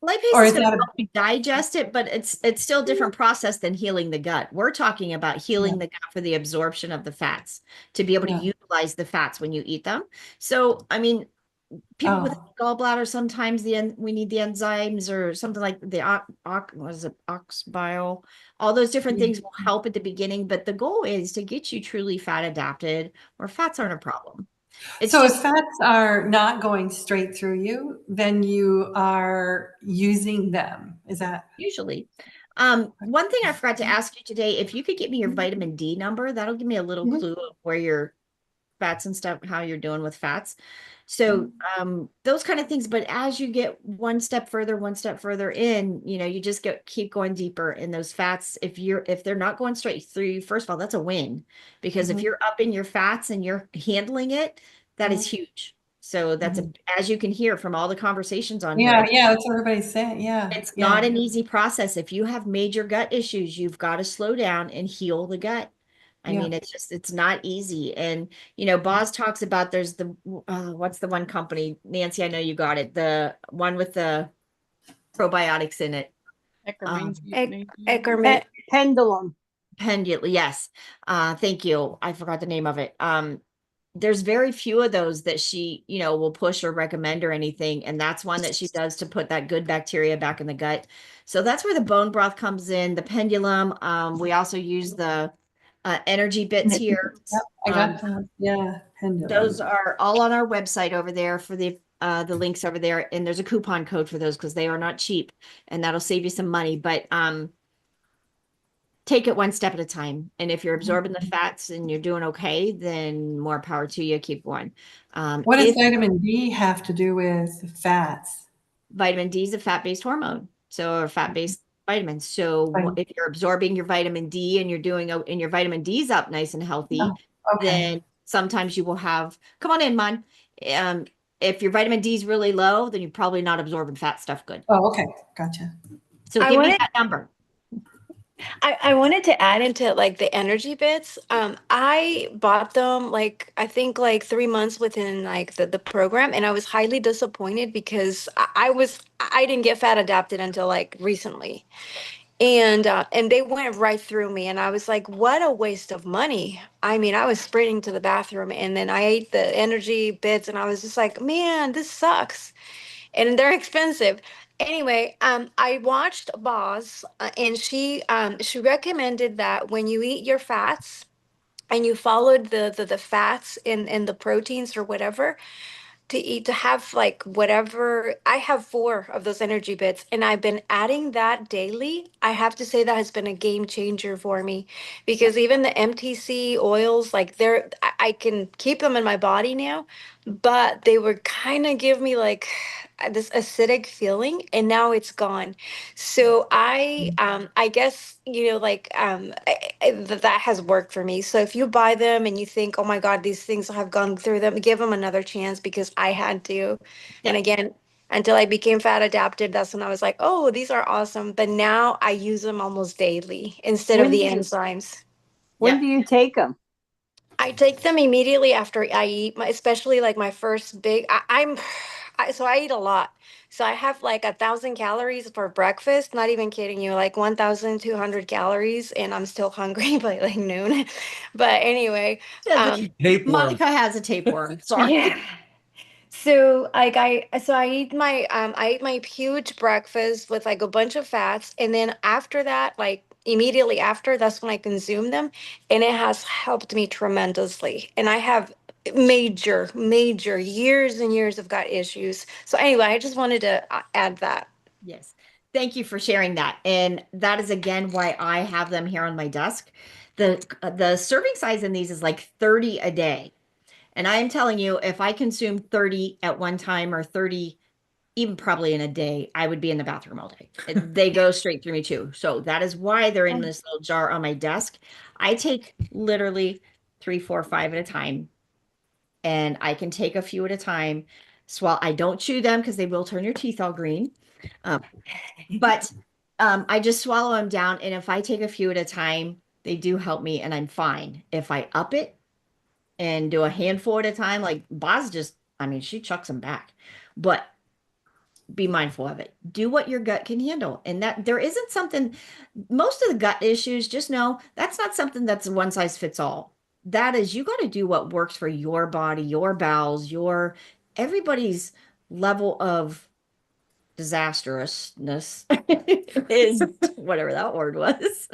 Lipase is going to help you digest it, but it's still a different process than healing the gut. We're talking about healing the gut for the absorption of the fats, to be able to utilize the fats when you eat them. So, I mean, people with gallbladder, sometimes we need the enzymes or something like the ox bile. All those different things will help at the beginning, but the goal is to get you truly fat adapted where fats aren't a problem. So if fats are not going straight through you, then you are using them. Is that usually? One thing I forgot to ask you today, if you could give me your vitamin D number, that'll give me a little clue of where your fats and stuff, how you're doing with fats. So those kind of things. But as you get one step further in, you just keep going deeper in those fats. If they're not going straight through you, first of all, that's a win, because if you're up in your fats and you're handling it, that is huge. So that's as you can hear from all the conversations on here. Yeah, that's what everybody's saying. Yeah. It's not an easy process. If you have major gut issues, you've got to slow down and heal the gut. I mean, it's not easy. And, Boz talks about there's what's the one company, Nancy, I know you got it. The one with the probiotics in it. Pendulum. Yes. Thank you. I forgot the name of it. There's very few of those that she, will push or recommend or anything. And that's one that she does to put that good bacteria back in the gut. So that's where the bone broth comes in, the pendulum. We also use the energy bits here. I got that. Yeah. Pendulum. Those are all on our website over there for the links over there. And there's a coupon code for those because they are not cheap and that'll save you some money. But take it one step at a time. And if you're absorbing the fats and you're doing okay, then more power to you. Keep going. What does vitamin D have to do with fats? Vitamin D is a fat-based hormone. So, fat-based vitamins. So if you're absorbing your vitamin D and you're doing and your vitamin D's up nice and healthy, then sometimes you will have, come on in, Mon. If your vitamin D is really low, then you're probably not absorbing fat stuff good. Oh, okay. Gotcha. So give me that number. I wanted to add into like the energy bits. I bought them like I think like 3 months within like the program, and I was highly disappointed because I didn't get fat adapted until like recently. And they went right through me, and I was like, what a waste of money. I mean, I was sprinting to the bathroom, and then I ate the energy bits, and I was just like, man, this sucks. And they're expensive. Anyway, I watched Boz, and she recommended that when you eat your fats and you followed the fats and the proteins or whatever, to eat, to have like whatever. I have 4 of those energy bits, and I've been adding that daily. I have to say that has been a game changer for me, because even the MTC oils, like I can keep them in my body now, but they were kind of give me like this acidic feeling, and now it's gone. So I guess, like that has worked for me. So if you buy them and you think, oh my God, these things have gone through them, give them another chance, because I had to. And again, until I became fat adapted, that's when I was like, oh, these are awesome. But now I use them almost daily instead of When the do you, enzymes. when do you take them? I take them immediately after I eat, especially like my first big. So I eat a lot. So I have like 1,000 calories for breakfast. Not even kidding you, like 1,200 calories, and I'm still hungry by like noon. But anyway, Tapeworm. Monica has a tapeworm. Sorry. yeah. So like I eat my huge breakfast with like a bunch of fats, and then after that, like immediately after, that's when I consume them, and it has helped me tremendously. And I have major years and years of gut issues. So anyway, I just wanted to add that. Yes. Thank you for sharing that. And that is again why I have them here on my desk. The serving size in these is like 30 a day. And I am telling you, if I consume 30 at one time or 30 even probably in a day, I would be in the bathroom all day. They go straight through me too. So that is why they're in this little jar on my desk. I take literally 3, 4, 5 at a time, and I can take a few at a time. So I don't chew them because they will turn your teeth all green. Um, but I just swallow them down. And if I take a few at a time, they do help me and I'm fine. If I up it and do a handful at a time, like Boz just, I mean, she chucks them back. But be mindful of it. Do what your gut can handle. And that there isn't something, most of the gut issues, just know that's not something that's one size fits all. That is, you got to do what works for your body, your bowels, your everybody's level of disastrousness is whatever that word was.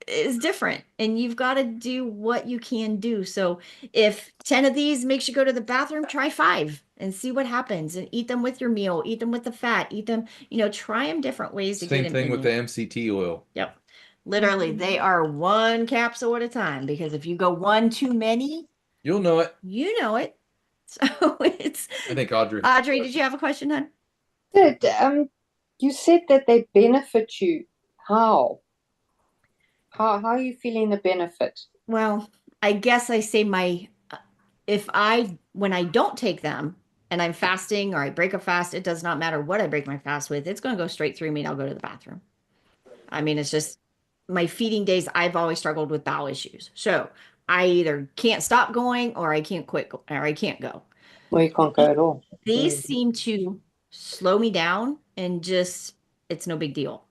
Is different, and you've got to do what you can do. So if 10 of these makes you go to the bathroom, try 5 and see what happens, and eat them with your meal, eat them with the fat, eat them, try them different ways to Same get thing in with you. the MCT oil. Yep. Literally, they are 1 capsule at a time, because if you go 1 too many, You'll know it. you know it. So it's I think Audrey. Audrey, did you have a question, hon? You said that they benefit you. How? How are you feeling the benefit? Well, I guess I say when I don't take them and I'm fasting or I break a fast, it does not matter what I break my fast with. It's going to go straight through me and I'll go to the bathroom. I mean, it's just my feeding days. I've always struggled with bowel issues. So I either can't stop going or I can't quit or I can't go. Well, you can't go at all. These seem to slow me down and just, it's no big deal.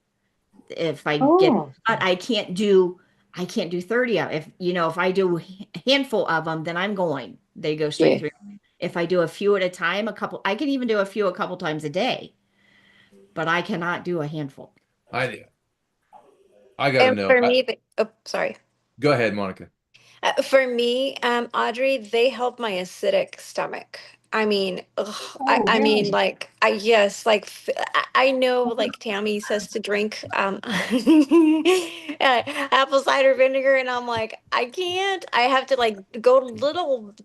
If I get, I can't do 30 of if I do a handful of them, then I'm going. They go straight through. If I do a few at a time, I can even do a few a couple times a day, but I cannot do a handful. I gotta know. For me, sorry. Go ahead, Monica. For me, Audrey, they help my acidic stomach. I mean, I mean, like, yes, like, I know, like, Tammie says to drink apple cider vinegar, and I'm like, I can't. I have to, like, go little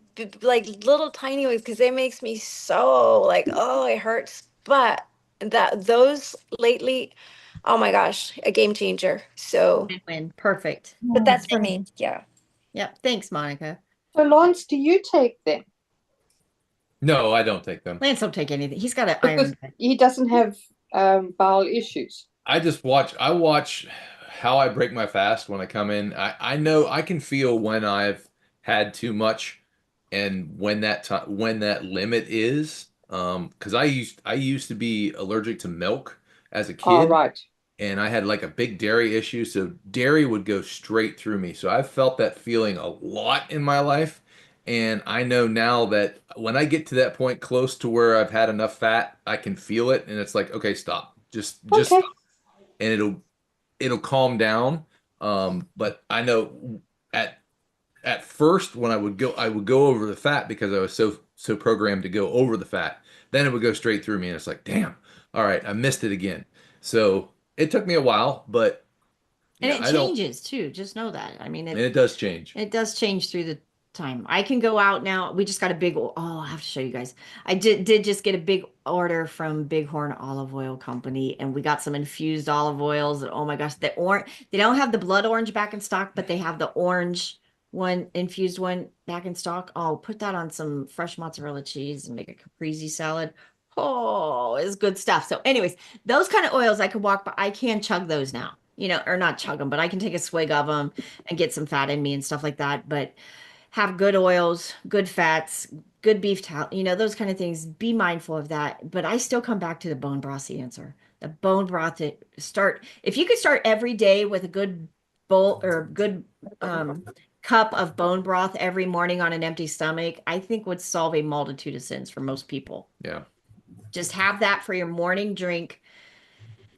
tiny ways, because it makes me so, like, oh, it hurts. But those lately, oh my gosh, a game changer. So, win. Perfect. But that's for me. Yeah. Yep. Thanks, Monica. So, Lance, do you take them? No, I don't take them. Lance don't take anything. He's got an iron. He doesn't have bowel issues. I watch how I break my fast when I come in. I know I can feel when I've had too much and when that limit is. Because I used to be allergic to milk as a All kid, right. and I had like a big dairy issue, so dairy would go straight through me. So I've felt that feeling a lot in my life, and I know now that when I get to that point close to where I've had enough fat, I can feel it, and it's like, okay, stop, just Okay. stop, and it'll calm down. But I know at at first when I would go over the fat because I was so programmed to go over the fat. Then it would go straight through me, and it's like, damn, all right, I missed it again. So it took me a while, but And yeah, it I don't. changes too. Just know that. I mean, And it does change. it does change through the time. I can go out now. We just got a big, oh, I have to show you guys. I did just get a big order from Bighorn Olive Oil Company, and we got some infused olive oils. And oh my gosh, they don't have the blood orange back in stock, but they have the orange one, infused one back in stock. Oh, put that on some fresh mozzarella cheese and make a caprese salad. Oh, it's good stuff. So anyways, those kind of oils I could walk, but I can chug those now, or not chug them, but I can take a swig of them and get some fat in me and stuff like that. But have good oils, good fats, good beef tallow, those kind of things. Be mindful of that. But I still come back to the bone broth answer. The bone broth if you could start every day with a good bowl or good cup of bone broth every morning on an empty stomach, I think would solve a multitude of sins for most people. Yeah. Just have that for your morning drink.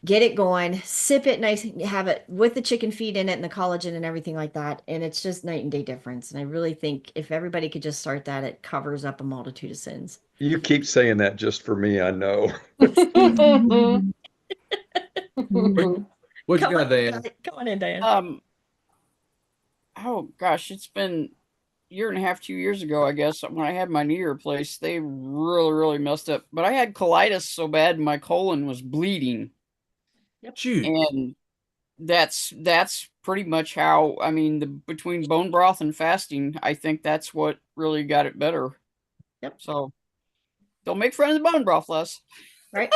Get it going, sip it nice, have it with the chicken feed in it and the collagen and everything like that. And it's just night and day difference. And I really think if everybody could just start that, it covers up a multitude of sins. You keep saying that just for me, I know. What you got, Diane? Come on in, Diane. Oh gosh, it's been a year and a half, 2 years ago, I guess, when I had my knee replaced. They really, really messed up. But I had colitis so bad my colon was bleeding. Shoot. And that's pretty much how, I mean, between bone broth and fasting, I think that's what really got it better. Yep. So don't make fun of the bone broth, Les. Right.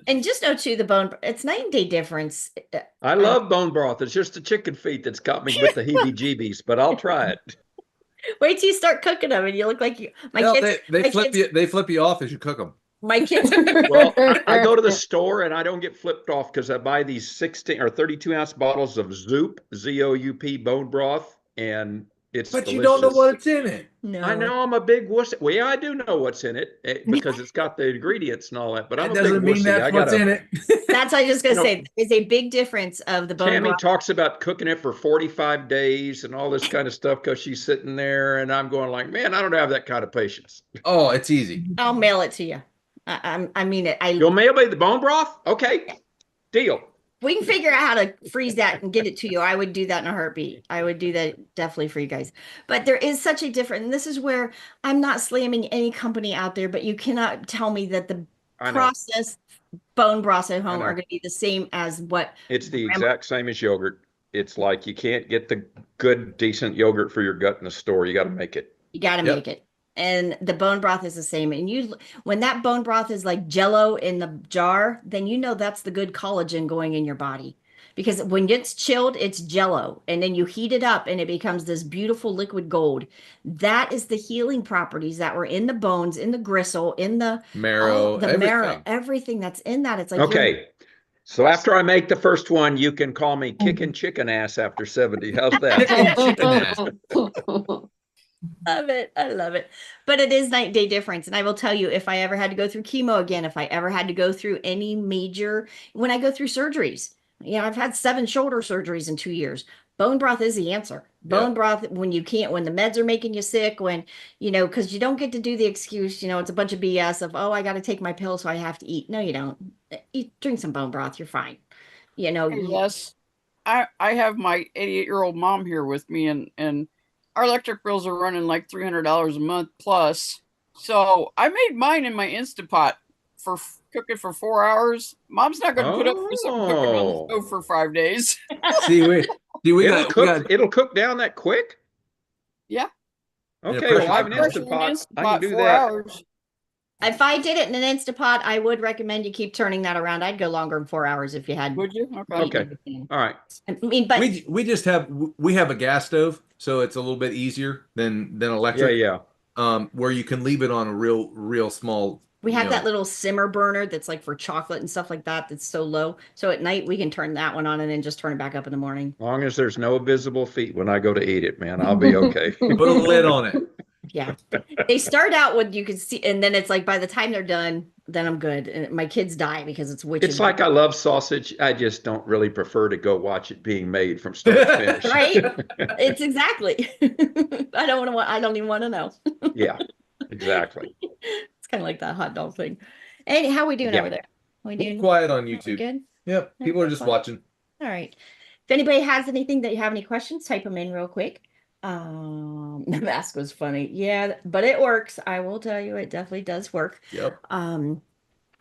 And just know too, it's night and day difference. I love bone broth. It's just the chicken feet that's got me with the heebie-jeebies, but I'll try it. Wait till you start cooking them and you look like They flip you off as you cook them. My kids. Well, I go to the store and I don't get flipped off because I buy these 16 or 32-ounce bottles of Zoop, Z-O-U-P bone broth, and it's But delicious. you don't know what's in it. No. I know I'm a big wussy. Well, yeah, I do know what's in it because it's got the ingredients and all that. But I'm a big doesn't mean wussy. that's what's in it. That's what I was just gonna say. There's a big difference of the bone Tammie broth. talks about cooking it for 45 days and all this kind of stuff because she's sitting there, and I'm going like, man, I don't have that kind of patience. Oh, it's easy. I'll mail it to you. I mean it. You'll mail me the bone broth? Okay, deal. We can figure out how to freeze that and get it to you. I would do that in a heartbeat. I would do that definitely for you guys. But there is such a difference. And this is where I'm not slamming any company out there, but you cannot tell me that the processed bone broths at home are going to be the same as what. It's the exact same as yogurt. It's like you can't get the good, decent yogurt for your gut in the store. You got to make it. You got to make it. And the bone broth is the same. And when that bone broth is like Jello in the jar, then you know that's the good collagen going in your body. Because when it's chilled, it's Jello. And then you heat it up and it becomes this beautiful liquid gold. That is the healing properties that were in the bones, in the gristle, in the marrow, everything that's in that. It's like, okay. So after I make the first one, you can call me kicking chicken ass after 70. How's that? Kicking chicken ass. Love it. I love it. But it is night and day difference. And I will tell you, if I ever had to go through chemo again, if I ever had to go through any when I go through surgeries, I've had 7 shoulder surgeries in 2 years. Bone broth is the answer. Bone broth, when the meds are making you sick, because you don't get to do the excuse, it's a bunch of BS of, oh, I got to take my pill, so I have to eat. No, you don't. Drink some bone broth. You're fine. Yes. I have my 88-year-old mom here with me, and our electric bills are running like $300 a month plus. So I made mine in my Instapot for cooking for 4 hours. Mom's not going to put up with something cooking on the stove for 5 days. It'll cook down that quick? Yeah. Okay, well, I have an Instapot. I can do that. Hours. If I did it in an Instapot, I would recommend you keep turning that around. I'd go longer than 4 hours if you had. Would you? Okay. All right. I mean, but we just have a gas stove, so it's a little bit easier than Yeah, electric. yeah. Where you can leave it on a real small. we have that little simmer burner that's like for chocolate and stuff like that. That's so low. So at night we can turn that one on and then just turn it back up in the morning. As long as there's no visible feet when I go to eat it, man, I'll be okay. Put a lid on it. Yeah. They start out with, you can see, and then it's like by the time they're done, then I'm good. And my kids die because it's witching. It's like I love sausage. I just don't really prefer to go watch it being made from start to finish. Right? It's exactly. I don't even want to know. Yeah, exactly. It's kind of like that hot dog thing. Hey, how we doing over there? We doing Quiet on we YouTube. good? Yep, people are just watching. All right. If anybody has anything that you have any questions, type them in real quick. The mask was funny. Yeah, but it works. I will tell you, it definitely does work. Yep. All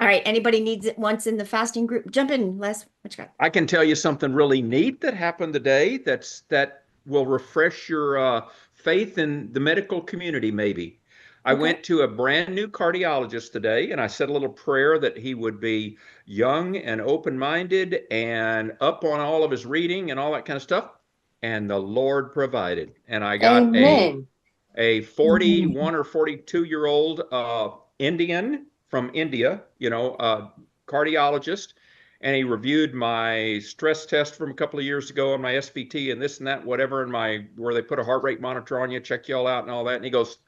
right. Anybody needs it once in the fasting group? Jump in, Les. What you got? I can tell you something really neat that happened today that will refresh your faith in the medical community, maybe. I went to a brand new cardiologist today, and I said a little prayer that he would be young and open-minded and up on all of his reading and all that kind of stuff. And the Lord provided. And I got a 41 or 42-year-old Indian from India, cardiologist. And he reviewed my stress test from a couple of years ago and my SVT and this and that, whatever, and where they put a heart rate monitor on you, check you all out and all that. And he goes,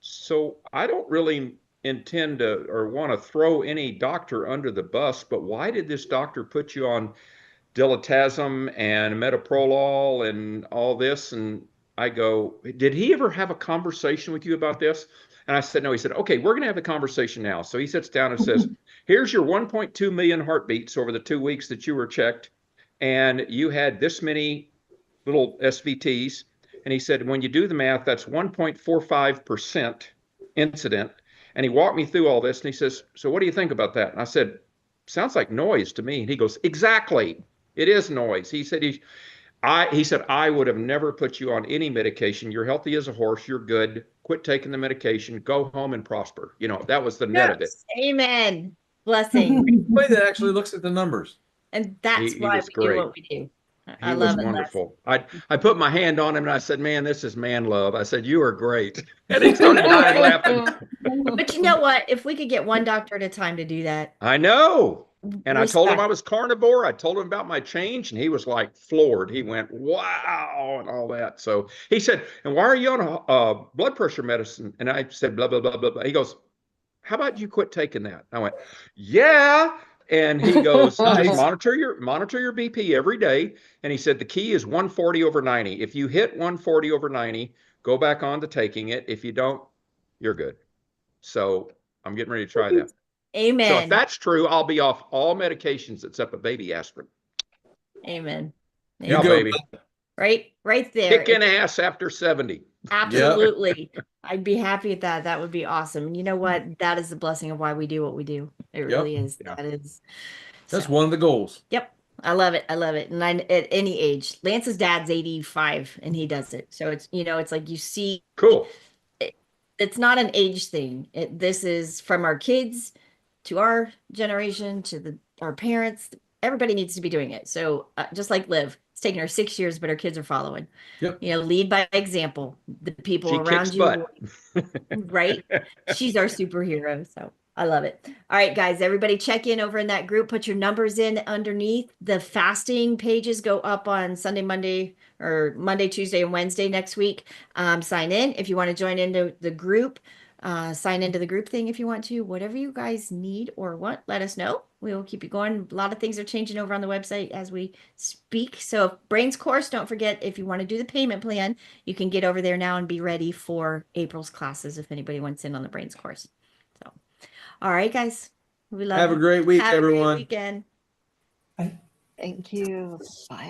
so I don't really intend to or want to throw any doctor under the bus, but why did this doctor put you on dilitazem and metoprolol and all this? And I go, did he ever have a conversation with you about this? And I said, no. He said, okay, we're going to have the conversation now. So he sits down and says, here's your 1.2 million heartbeats over the 2 weeks that you were checked. And you had this many little SVTs. And he said, when you do the math, that's 1.45% incident. And he walked me through all this. And he says, so what do you think about that? And I said, sounds like noise to me. And he goes, exactly. It is noise. He said, I would have never put you on any medication. You're healthy as a horse. You're good. Quit taking the medication. Go home and prosper. That was the net of it. Amen. Blessing. Anybody that actually looks at the numbers. And that's why we do what we do. I love it. He was wonderful. I put my hand on him and I said, man, this is man love. I said, you are great. And he started dying laughing. But you know what? If we could get one doctor at a time to do that. I know. And I told him I was carnivore. I told him about my change, and he was like floored. He went, wow, and all that. So he said, and why are you on a blood pressure medicine? And I said, blah, blah, blah, blah, blah. He goes, how about you quit taking that? I went, yeah. And he goes, just monitor your BP every day. And he said, the key is 140/90. If you hit 140/90, go back on to taking it. If you don't, you're good. So I'm getting ready to try that. Amen. So if that's true, I'll be off all medications except a baby aspirin. Amen. Yeah, baby. Right there. Kicking ass after 70. Absolutely. Yep. I'd be happy with that. That would be awesome. And you know what? That is the blessing of why we do what we do. It really is. Yeah. That's one of the goals. Yep. I love it. I love it. And at any age, Lance's dad's 85 and he does it. So it's, it's like you see. Cool. It's not an age thing. This is from our kids to our generation to our parents. Everybody needs to be doing it. So just like Liv, it's taken her 6 years, but her kids are following. Yep. Lead by example. The people around you, right? She's our superhero. So I love it. All right, guys, everybody check in over in that group. Put your numbers in underneath. The fasting pages go up on Sunday, Monday, or Monday, Tuesday, and Wednesday next week. Sign in if you want to join into the group. Sign into the group thing if you want to. Whatever you guys need or want, let us know. We will keep you going. A lot of things are changing over on the website as we speak. So Brains course, don't forget, if you want to do the payment plan, you can get over there now and be ready for April's classes if anybody wants in on the Brains course. So, all right, guys. We love you. Have a great week, everyone. Have a great weekend. Thank you. Bye.